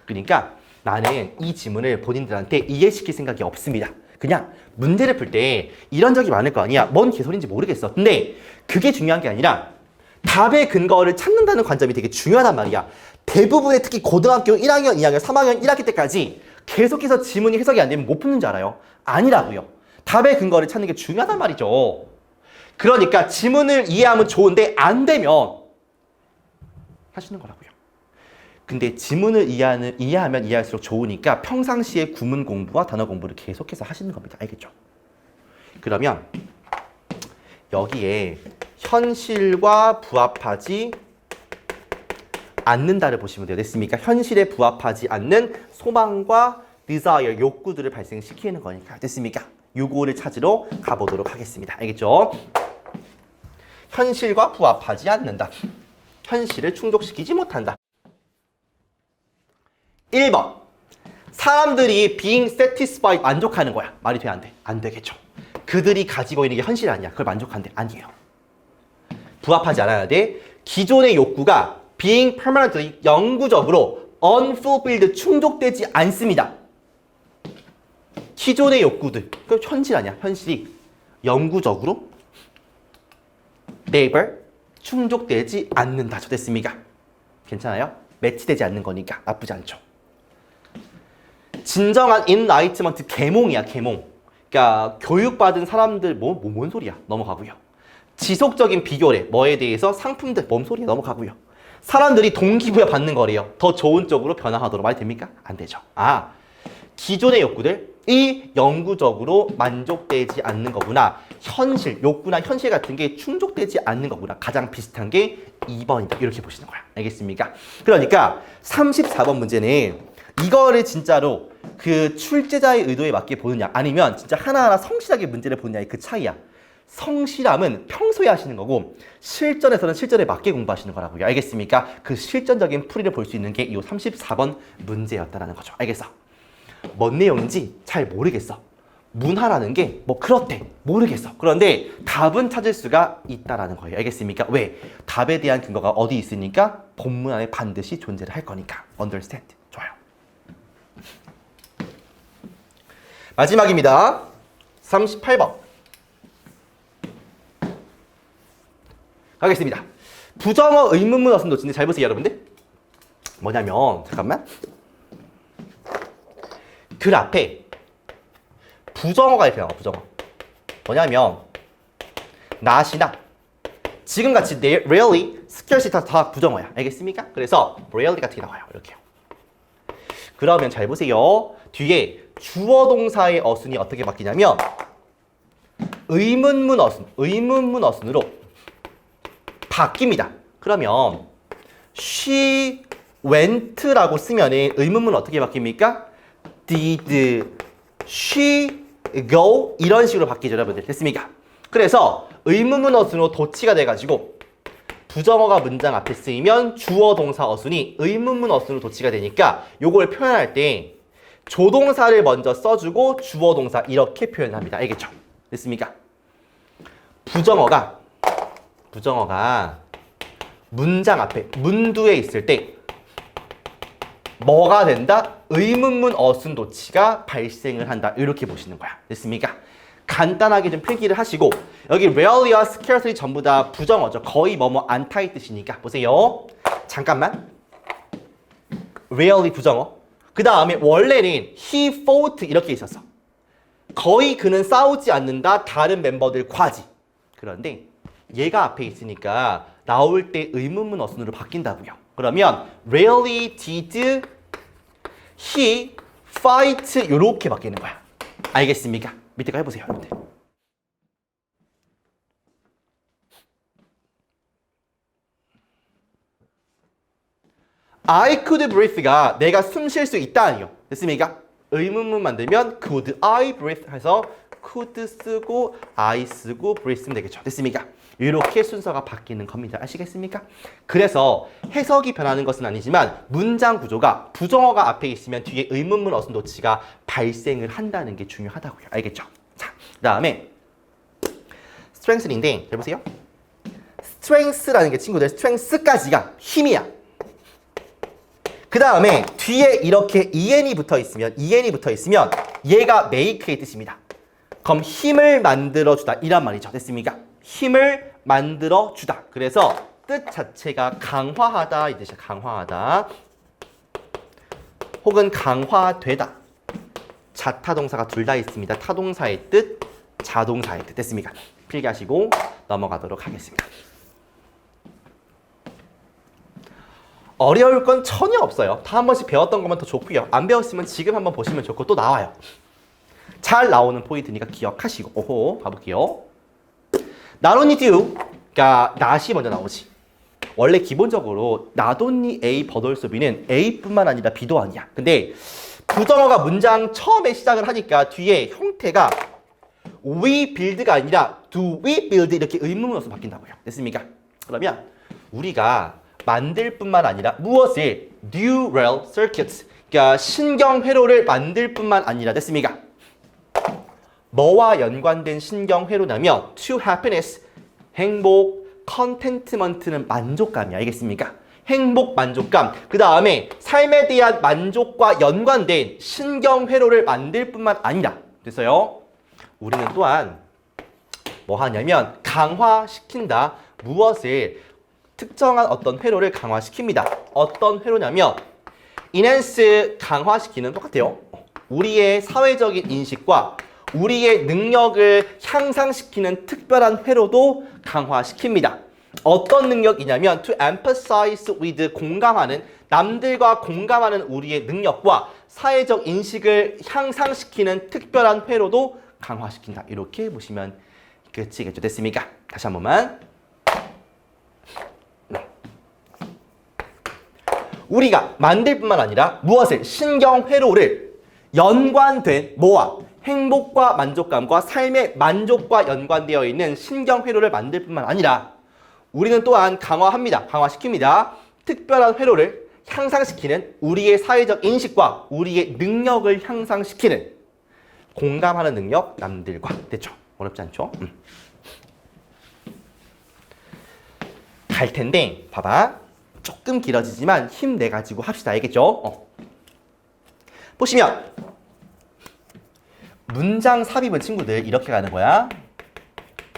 그러니까 나는 이 지문을 본인들한테 이해시킬 생각이 없습니다. 그냥 문제를 풀 때 이런 적이 많을 거 아니야. 뭔 개소리인지 모르겠어. 근데 그게 중요한 게 아니라 답의 근거를 찾는다는 관점이 되게 중요하단 말이야. 대부분의 특히 고등학교 1학년, 2학년, 3학년, 1학기 때까지 계속해서 지문이 해석이 안 되면 못 푸는 줄 알아요? 아니라고요. 답의 근거를 찾는 게 중요하단 말이죠. 그러니까 지문을 이해하면 좋은데 안 되면 하시는 거라고요. 근데 지문을 이해하면 이해할수록 좋으니까 평상시에 구문 공부와 단어 공부를 계속해서 하시는 겁니다. 알겠죠? 그러면 여기에 현실과 부합하지 않는다를 보시면 돼요. 됐습니까? 현실에 부합하지 않는 소망과 desire, 욕구들을 발생시키는 거니까. 됐습니까? 요거를 찾으러 가보도록 하겠습니다. 알겠죠? 현실과 부합하지 않는다. 현실을 충족시키지 못한다. 1번. 사람들이 being satisfied, 만족하는 거야. 말이 돼, 안 돼? 안 되겠죠. 그들이 가지고 있는 게 현실이 아니야. 그걸 만족한대. 아니에요. 부합하지 않아야 돼. 기존의 욕구가 being permanently, 영구적으로 unfulfilled, 충족되지 않습니다. 기존의 욕구들, 그 현실 아니야. 현실이 영구적으로 never 충족되지 않는다죠. 됐습니까? 괜찮아요? 매치되지 않는 거니까 나쁘지 않죠. 진정한 enlightenment, 계몽이야. 계몽. 그러니까 교육받은 사람들 뭔 소리야. 넘어가고요. 지속적인 비교래. 뭐에 대해서? 상품들. 뭔 소리야. 넘어가고요. 사람들이 동기부여 받는 거래요. 더 좋은 쪽으로 변화하도록. 말이 됩니까? 안 되죠. 기존의 욕구들이 영구적으로 만족되지 않는 거구나. 현실, 욕구나 현실 같은 게 충족되지 않는 거구나. 가장 비슷한 게 2번이다. 이렇게 보시는 거야. 알겠습니까? 그러니까 34번 문제는 이거를 진짜로 그 출제자의 의도에 맞게 보느냐 아니면 진짜 하나하나 성실하게 문제를 보느냐의 그 차이야. 성실함은 평소에 하시는 거고 실전에서는 실전에 맞게 공부하시는 거라고요. 알겠습니까? 그 실전적인 풀이를 볼 수 있는 게 이 34번 문제였다라는 거죠. 알겠어? 뭔 내용인지 잘 모르겠어. 문화라는 게 뭐 그렇대. 모르겠어. 그런데 답은 찾을 수가 있다라는 거예요. 알겠습니까? 왜? 답에 대한 근거가 어디 있으니까 본문 안에 반드시 존재를 할 거니까. Understand. 좋아요. 마지막입니다. 38번. 가겠습니다. 부정어 의문문 어순 놓치는데 잘 보세요, 여러분들. 뭐냐면 잠깐만. 글 앞에 부정어가 이렇게 나와. 부정어. 뭐냐면 not이나 지금같이 rarely, scarcely 다 부정어야. 알겠습니까? 그래서 rarely 같은 게 나와요. 이렇게요. 그러면 잘 보세요. 뒤에 주어 동사의 어순이 어떻게 바뀌냐면 의문문 어순으로 바뀝니다. 그러면 she went라고 쓰면 의문문 어떻게 바뀝니까? Did she go? 이런 식으로 바뀌죠, 여러분들. 됐습니까? 그래서 의문문 어순으로 도치가 돼가지고 부정어가 문장 앞에 쓰이면 주어 동사 어순이 의문문 어순으로 도치가 되니까 요걸 표현할 때 조동사를 먼저 써주고 주어 동사 이렇게 표현합니다. 알겠죠? 됐습니까? 부정어가 문장 앞에 문두에 있을 때 뭐가 된다? 의문문 어순 도치가 발생을 한다. 이렇게 보시는 거야. 됐습니까? 간단하게 좀 필기를 하시고 여기 rarely와 scarcely 전부 다 부정어죠. 거의 뭐뭐 않다의 뜻이니까 보세요. 잠깐만. rarely 부정어. 그 다음에 원래는 he fought 이렇게 있었어. 거의 그는 싸우지 않는다. 다른 멤버들 과지. 그런데 얘가 앞에 있으니까 나올 때 의문문 어순으로 바뀐다고요. 그러면 rarely did he fight 이렇게 바뀌는 거야. 알겠습니까? 밑에 거 해보세요, 여러분들. I could breathe가 내가 숨 쉴 수 있다 아니요. 됐습니까? 의문문 만들면 could I breathe 해서 could 쓰고 I 쓰고 breathe 쓰면 되겠죠. 됐습니까? 이렇게 순서가 바뀌는 겁니다. 아시겠습니까? 그래서 해석이 변하는 것은 아니지만 문장 구조가 부정어가 앞에 있으면 뒤에 의문문 어순 도치가 발생을 한다는 게 중요하다고요. 알겠죠? 자, 그 다음에 strength인데 잘 보세요. strength라는 게 친구들 strength까지가 힘이야. 그 다음에 뒤에 이렇게 en이 붙어 있으면 얘가 make의 뜻입니다. 그럼 힘을 만들어주다 이란 말이죠. 됐습니까? 힘을 만들어주다. 그래서 뜻 자체가 강화하다 이 뜻이야. 강화하다. 혹은 강화되다. 자타동사가 둘 다 있습니다. 타동사의 뜻, 자동사의 뜻. 됐습니까? 필기하시고 넘어가도록 하겠습니다. 어려울 건 전혀 없어요. 다 한 번씩 배웠던 것만 더 좋고요. 안 배웠으면 지금 한번 보시면 좋고 또 나와요. 잘 나오는 포인트니까 기억하시고. 오호, 가볼게요. Not only do, 그러니까 not이 먼저 나오지. 원래 기본적으로 not only A 버돌소비는 A뿐만 아니라 B도 아니야. 근데 부정어가 문장 처음에 시작을 하니까 뒤에 형태가 we build가 아니라 do we build 이렇게 의문문으로 바뀐다고요. 됐습니까? 그러면 우리가 만들 뿐만 아니라 무엇을 neural circuits, 그러니까 신경회로를 만들 뿐만 아니라 됐습니까? 뭐와 연관된 신경회로냐면 to happiness, 행복, contentment는 만족감이 알겠습니까? 행복, 만족감, 그 다음에 삶에 대한 만족과 연관된 신경회로를 만들 뿐만 아니라 됐어요. 우리는 또한 뭐 하냐면 강화시킨다. 무엇을? 특정한 어떤 회로를 강화시킵니다. 어떤 회로냐면 enhance, 강화시키는 똑같아요. 우리의 사회적인 인식과 우리의 능력을 향상시키는 특별한 회로도 강화시킵니다. 어떤 능력이냐면 to emphasize with, 공감하는 남들과 공감하는 우리의 능력과 사회적 인식을 향상시키는 특별한 회로도 강화시킨다. 이렇게 보시면 끝이겠죠. 됐습니까? 다시 한 번만. 우리가 만들 뿐만 아니라 무엇을? 신경회로를 연관된 뭐와? 행복과 만족감과 삶의 만족과 연관되어 있는 신경회로를 만들 뿐만 아니라 우리는 또한 강화합니다. 강화시킵니다. 특별한 회로를 향상시키는 우리의 사회적 인식과 우리의 능력을 향상시키는 공감하는 능력 남들과. 됐죠? 어렵지 않죠? 갈 텐데 봐봐. 조금 길어지지만 힘내가지고 합시다. 알겠죠? 보시면 문장 삽입은 친구들 이렇게 가는 거야.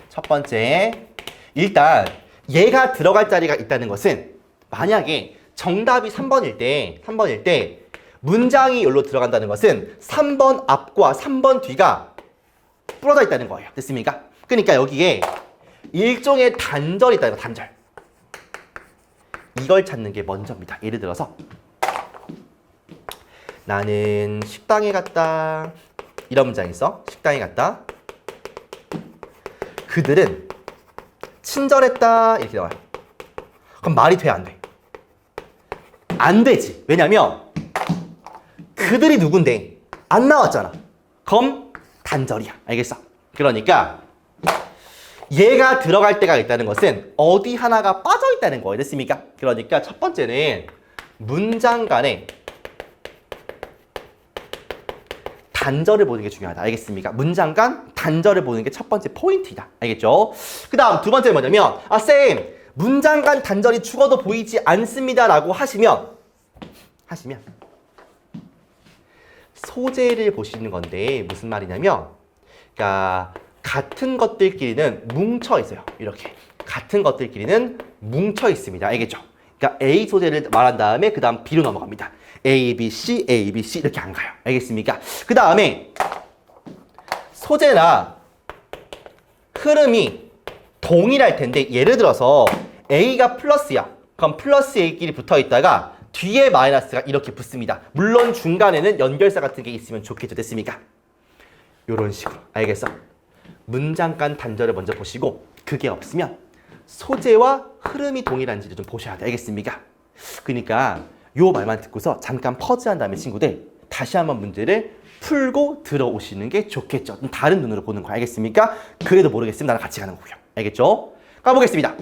첫 번째, 일단 얘가 들어갈 자리가 있다는 것은 만약에 정답이 3번일 때 문장이 여기로 들어간다는 것은 3번 앞과 3번 뒤가 부러져 있다는 거예요. 됐습니까? 그러니까 여기에 일종의 단절이 있다는 거, 단절. 이걸 찾는 게 먼저입니다. 예를 들어서 나는 식당에 갔다. 이런 문장이 있어. 식당에 갔다. 그들은 친절했다. 이렇게 나와요. 그럼 말이 돼, 안 돼? 안 되지. 왜냐면 그들이 누군데 안 나왔잖아. 그럼 단절이야. 알겠어? 그러니까 얘가 들어갈 때가 있다는 것은 어디 하나가 빠져 있다는 거예요. 됐습니까? 그러니까 첫 번째는 문장 간에 단절을 보는 게 중요하다. 알겠습니까? 문장 간 단절을 보는 게 첫 번째 포인트이다. 알겠죠? 그 다음 두 번째는 뭐냐면 쌤, 문장 간 단절이 죽어도 보이지 않습니다 라고 하시면 소재를 보시는 건데 무슨 말이냐면 그러니까 같은 것들끼리는 뭉쳐 있어요. 이렇게 같은 것들끼리는 뭉쳐 있습니다. 알겠죠? 그러니까 A 소재를 말한 다음에 그 다음 B로 넘어갑니다. A, B, C, A, B, C 이렇게 안 가요. 알겠습니까? 그 다음에 소재나 흐름이 동일할 텐데 예를 들어서 A가 플러스야. 그럼 플러스 A끼리 붙어 있다가 뒤에 마이너스가 이렇게 붙습니다. 물론 중간에는 연결사 같은 게 있으면 좋겠죠. 됐습니까? 이런 식으로. 알겠어? 문장 간 단절을 먼저 보시고 그게 없으면 소재와 흐름이 동일한지를 좀 보셔야 돼. 알겠습니까? 그러니까 요 말만 듣고서 잠깐 퍼즈한 다음에 친구들 다시 한번 문제를 풀고 들어오시는 게 좋겠죠. 좀 다른 눈으로 보는 거 알겠습니까? 그래도 모르겠으면 나랑 같이 가는 거고요. 알겠죠? 가보겠습니다.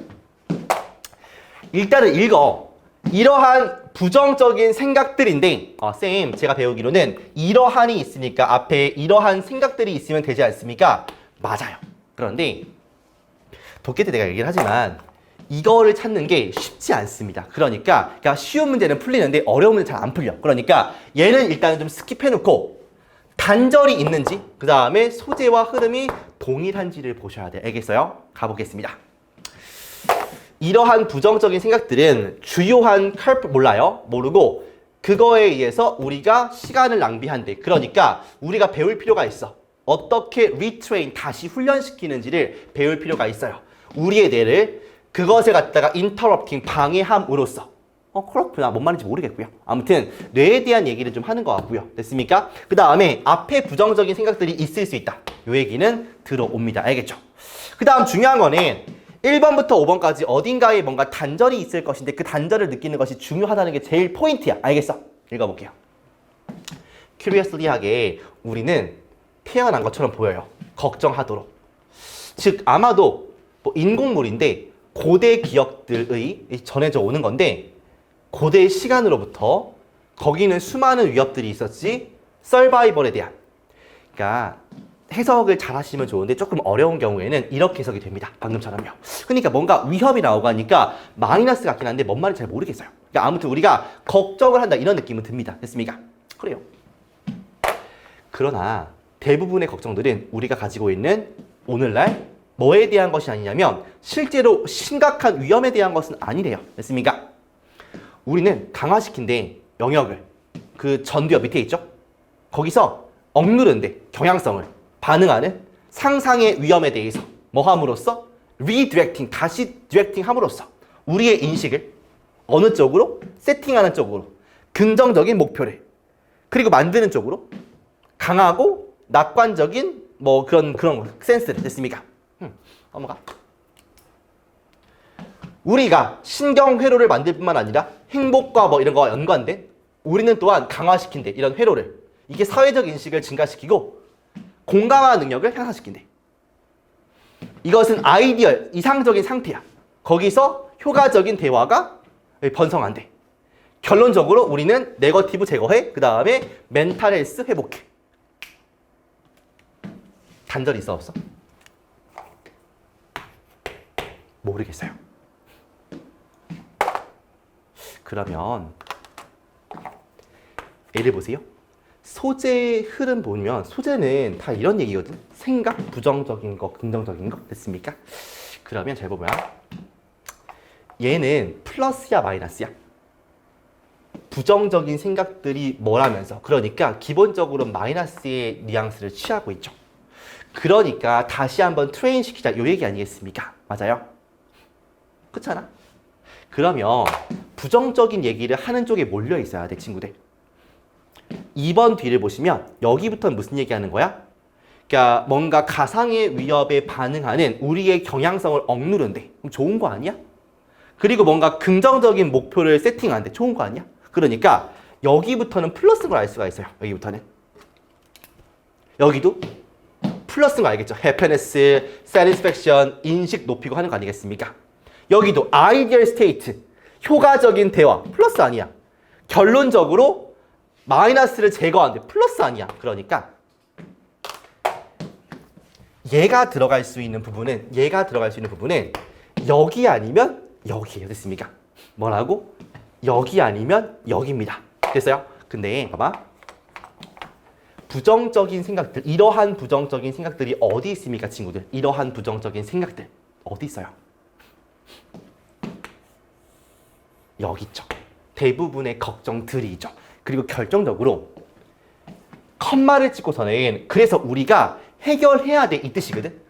일단은 읽어. 이러한 부정적인 생각들인데 쌤 제가 배우기로는 이러한이 있으니까 앞에 이러한 생각들이 있으면 되지 않습니까? 맞아요. 그런데 독해 때 내가 얘기를 하지만 이거를 찾는 게 쉽지 않습니다. 그러니까 쉬운 문제는 풀리는데 어려운 문제는 잘 안 풀려. 그러니까 얘는 일단은 좀 스킵해놓고 단절이 있는지 그 다음에 소재와 흐름이 동일한지를 보셔야 돼요. 알겠어요? 가보겠습니다. 이러한 부정적인 생각들은 주요한 컬프 몰라요? 모르고 그거에 의해서 우리가 시간을 낭비한대. 그러니까 우리가 배울 필요가 있어. 어떻게 리트레인 다시 훈련시키는지를 배울 필요가 있어요. 우리의 뇌를 그것에 갖다가 인터럽팅 방해함으로써 그렇구나. 뭔 말인지 모르겠고요. 아무튼 뇌에 대한 얘기를 좀 하는 것 같고요. 됐습니까? 그 다음에 앞에 부정적인 생각들이 있을 수 있다. 이 얘기는 들어옵니다. 알겠죠? 그 다음 중요한 거는 1번부터 5번까지 어딘가에 뭔가 단절이 있을 것인데 그 단절을 느끼는 것이 중요하다는 게 제일 포인트야. 알겠어? 읽어볼게요. 큐리어스리하게 우리는 태어난 것처럼 보여요. 걱정하도록. 즉 아마도 뭐 인공물인데 고대 기억들의 전해져 오는 건데 고대 시간으로부터 거기는 수많은 위협들이 있었지 서바이벌에 대한 그러니까 해석을 잘 하시면 좋은데 조금 어려운 경우에는 이렇게 해석이 됩니다. 방금처럼요. 그러니까 뭔가 위협이 나오고 하니까 마이너스 같긴 한데 뭔 말인지 잘 모르겠어요. 그러니까 아무튼 우리가 걱정을 한다 이런 느낌은 듭니다. 됐습니까? 그래요. 그러나 대부분의 걱정들은 우리가 가지고 있는 오늘날 뭐에 대한 것이 아니냐면 실제로 심각한 위험에 대한 것은 아니래요. 됐습니까? 우리는 강화시킨데 영역을 그 전두엽 밑에 있죠? 거기서 억누른데 경향성을 반응하는 상상의 위험에 대해서 뭐 함으로써 리디렉팅 다시 디렉팅 함으로써 우리의 인식을 어느 쪽으로? 세팅하는 쪽으로. 긍정적인 목표를. 그리고 만드는 쪽으로. 강하고 낙관적인 뭐 그런 센스를 됐습니까? 넘어가. 우리가 신경회로를 만들 뿐만 아니라 행복과 뭐 이런 거와 연관된 우리는 또한 강화시킨대. 이런 회로를. 이게 사회적 인식을 증가시키고 공감화 능력을 향상시킨대. 이것은 아이디얼, 이상적인 상태야. 거기서 효과적인 대화가 번성한대. 결론적으로 우리는 네거티브 제거해. 그 다음에 멘탈 헬스 회복해. 단절이 있어 없어? 모르겠어요. 그러면 예를 보세요. 소재의 흐름 보면 소재는 다 이런 얘기거든. 생각, 부정적인 거, 긍정적인 거 됐습니까? 그러면 잘 보면 얘는 플러스야 마이너스야? 부정적인 생각들이 뭐라면서 그러니까 기본적으로 마이너스의 뉘앙스를 취하고 있죠. 그러니까 다시 한번 트레인 시키자 요 얘기 아니겠습니까? 맞아요? 그렇잖아? 그러면 부정적인 얘기를 하는 쪽에 몰려 있어야 돼, 친구들. 2번 뒤를 보시면 여기부터는 무슨 얘기하는 거야? 그러니까 뭔가 가상의 위협에 반응하는 우리의 경향성을 억누른대. 그럼 좋은 거 아니야? 그리고 뭔가 긍정적인 목표를 세팅하는데 좋은 거 아니야? 그러니까 여기부터는 플러스인 걸 알 수가 있어요. 여기부터는. 여기도 플러스인 거 알겠죠? happiness, satisfaction, 인식 높이고 하는 거 아니겠습니까? 여기도 ideal state, 효과적인 대화, 플러스 아니야. 결론적으로 마이너스를 제거하는데 플러스 아니야. 그러니까 얘가 들어갈 수 있는 부분은 여기 아니면 여기예요. 됐습니까? 뭐라고? 여기 아니면 여기입니다. 됐어요? 근데 봐봐. 부정적인 생각들, 이러한 부정적인 생각들이 어디 있습니까, 친구들? 이러한 부정적인 생각들 어디 있어요? 여기 있죠. 대부분의 걱정들이죠. 그리고 결정적으로 컴마를 찍고서는 그래서 우리가 해결해야 돼 이 뜻이거든.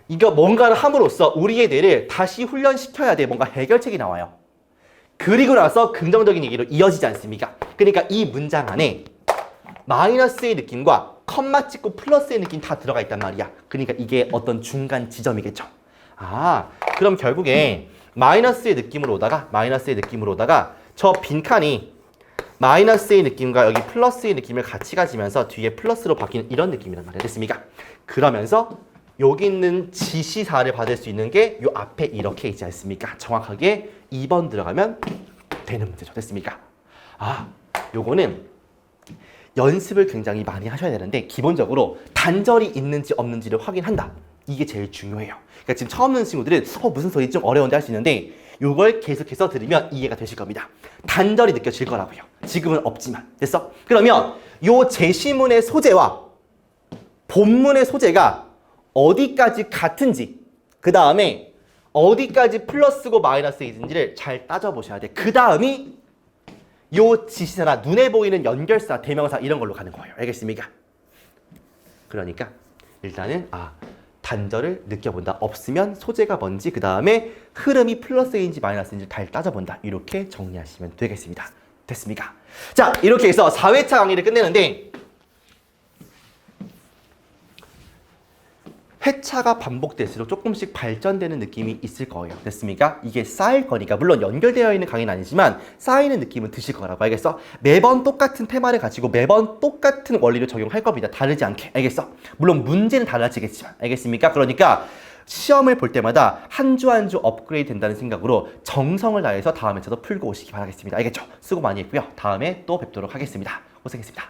이거 뭔가를 함으로써 우리의 뇌를 다시 훈련시켜야 돼. 뭔가 해결책이 나와요. 그리고 나서 긍정적인 얘기로 이어지지 않습니까? 그러니까 이 문장 안에 마이너스의 느낌과 컴마 찍고 플러스의 느낌 다 들어가 있단 말이야. 그러니까 이게 어떤 중간 지점이겠죠. 아, 그럼 결국에 마이너스의 느낌으로 오다가 저 빈칸이 마이너스의 느낌과 여기 플러스의 느낌을 같이 가지면서 뒤에 플러스로 바뀌는 이런 느낌이란 말이야. 됐습니까? 그러면서 여기 있는 지시사를 받을 수 있는 게 요 앞에 이렇게 있지 않습니까? 정확하게 2번 들어가면 되는 문제죠. 됐습니까? 아, 요거는 연습을 굉장히 많이 하셔야 되는데 기본적으로 단절이 있는지 없는지를 확인한다. 이게 제일 중요해요. 그러니까 지금 처음 듣는 친구들은 무슨 소리 좀 어려운데 할 수 있는데 요걸 계속해서 들으면 이해가 되실 겁니다. 단절이 느껴질 거라고요. 지금은 없지만. 됐어? 그러면 요 제시문의 소재와 본문의 소재가 어디까지 같은지 그 다음에 어디까지 플러스고 마이너스인지를 잘 따져보셔야 돼. 그 다음이 요 지시사나 눈에 보이는 연결사, 대명사 이런 걸로 가는 거예요. 알겠습니까? 그러니까 일단은 단절을 느껴본다. 없으면 소재가 뭔지 그 다음에 흐름이 플러스인지 마이너스인지 잘 따져본다. 이렇게 정리하시면 되겠습니다. 됐습니까? 자, 이렇게 해서 4회차 강의를 끝내는데 회차가 반복될수록 조금씩 발전되는 느낌이 있을 거예요. 됐습니까? 이게 쌓일 거니까 물론 연결되어 있는 강의는 아니지만 쌓이는 느낌은 드실 거라고. 알겠어? 매번 똑같은 테마를 가지고 매번 똑같은 원리를 적용할 겁니다. 다르지 않게. 알겠어? 물론 문제는 달라지겠지만. 알겠습니까? 그러니까 시험을 볼 때마다 한 주 한 주 업그레이드 된다는 생각으로 정성을 다해서 다음 회차도 풀고 오시기 바라겠습니다. 알겠죠? 수고 많이 했고요. 다음에 또 뵙도록 하겠습니다. 고생했습니다.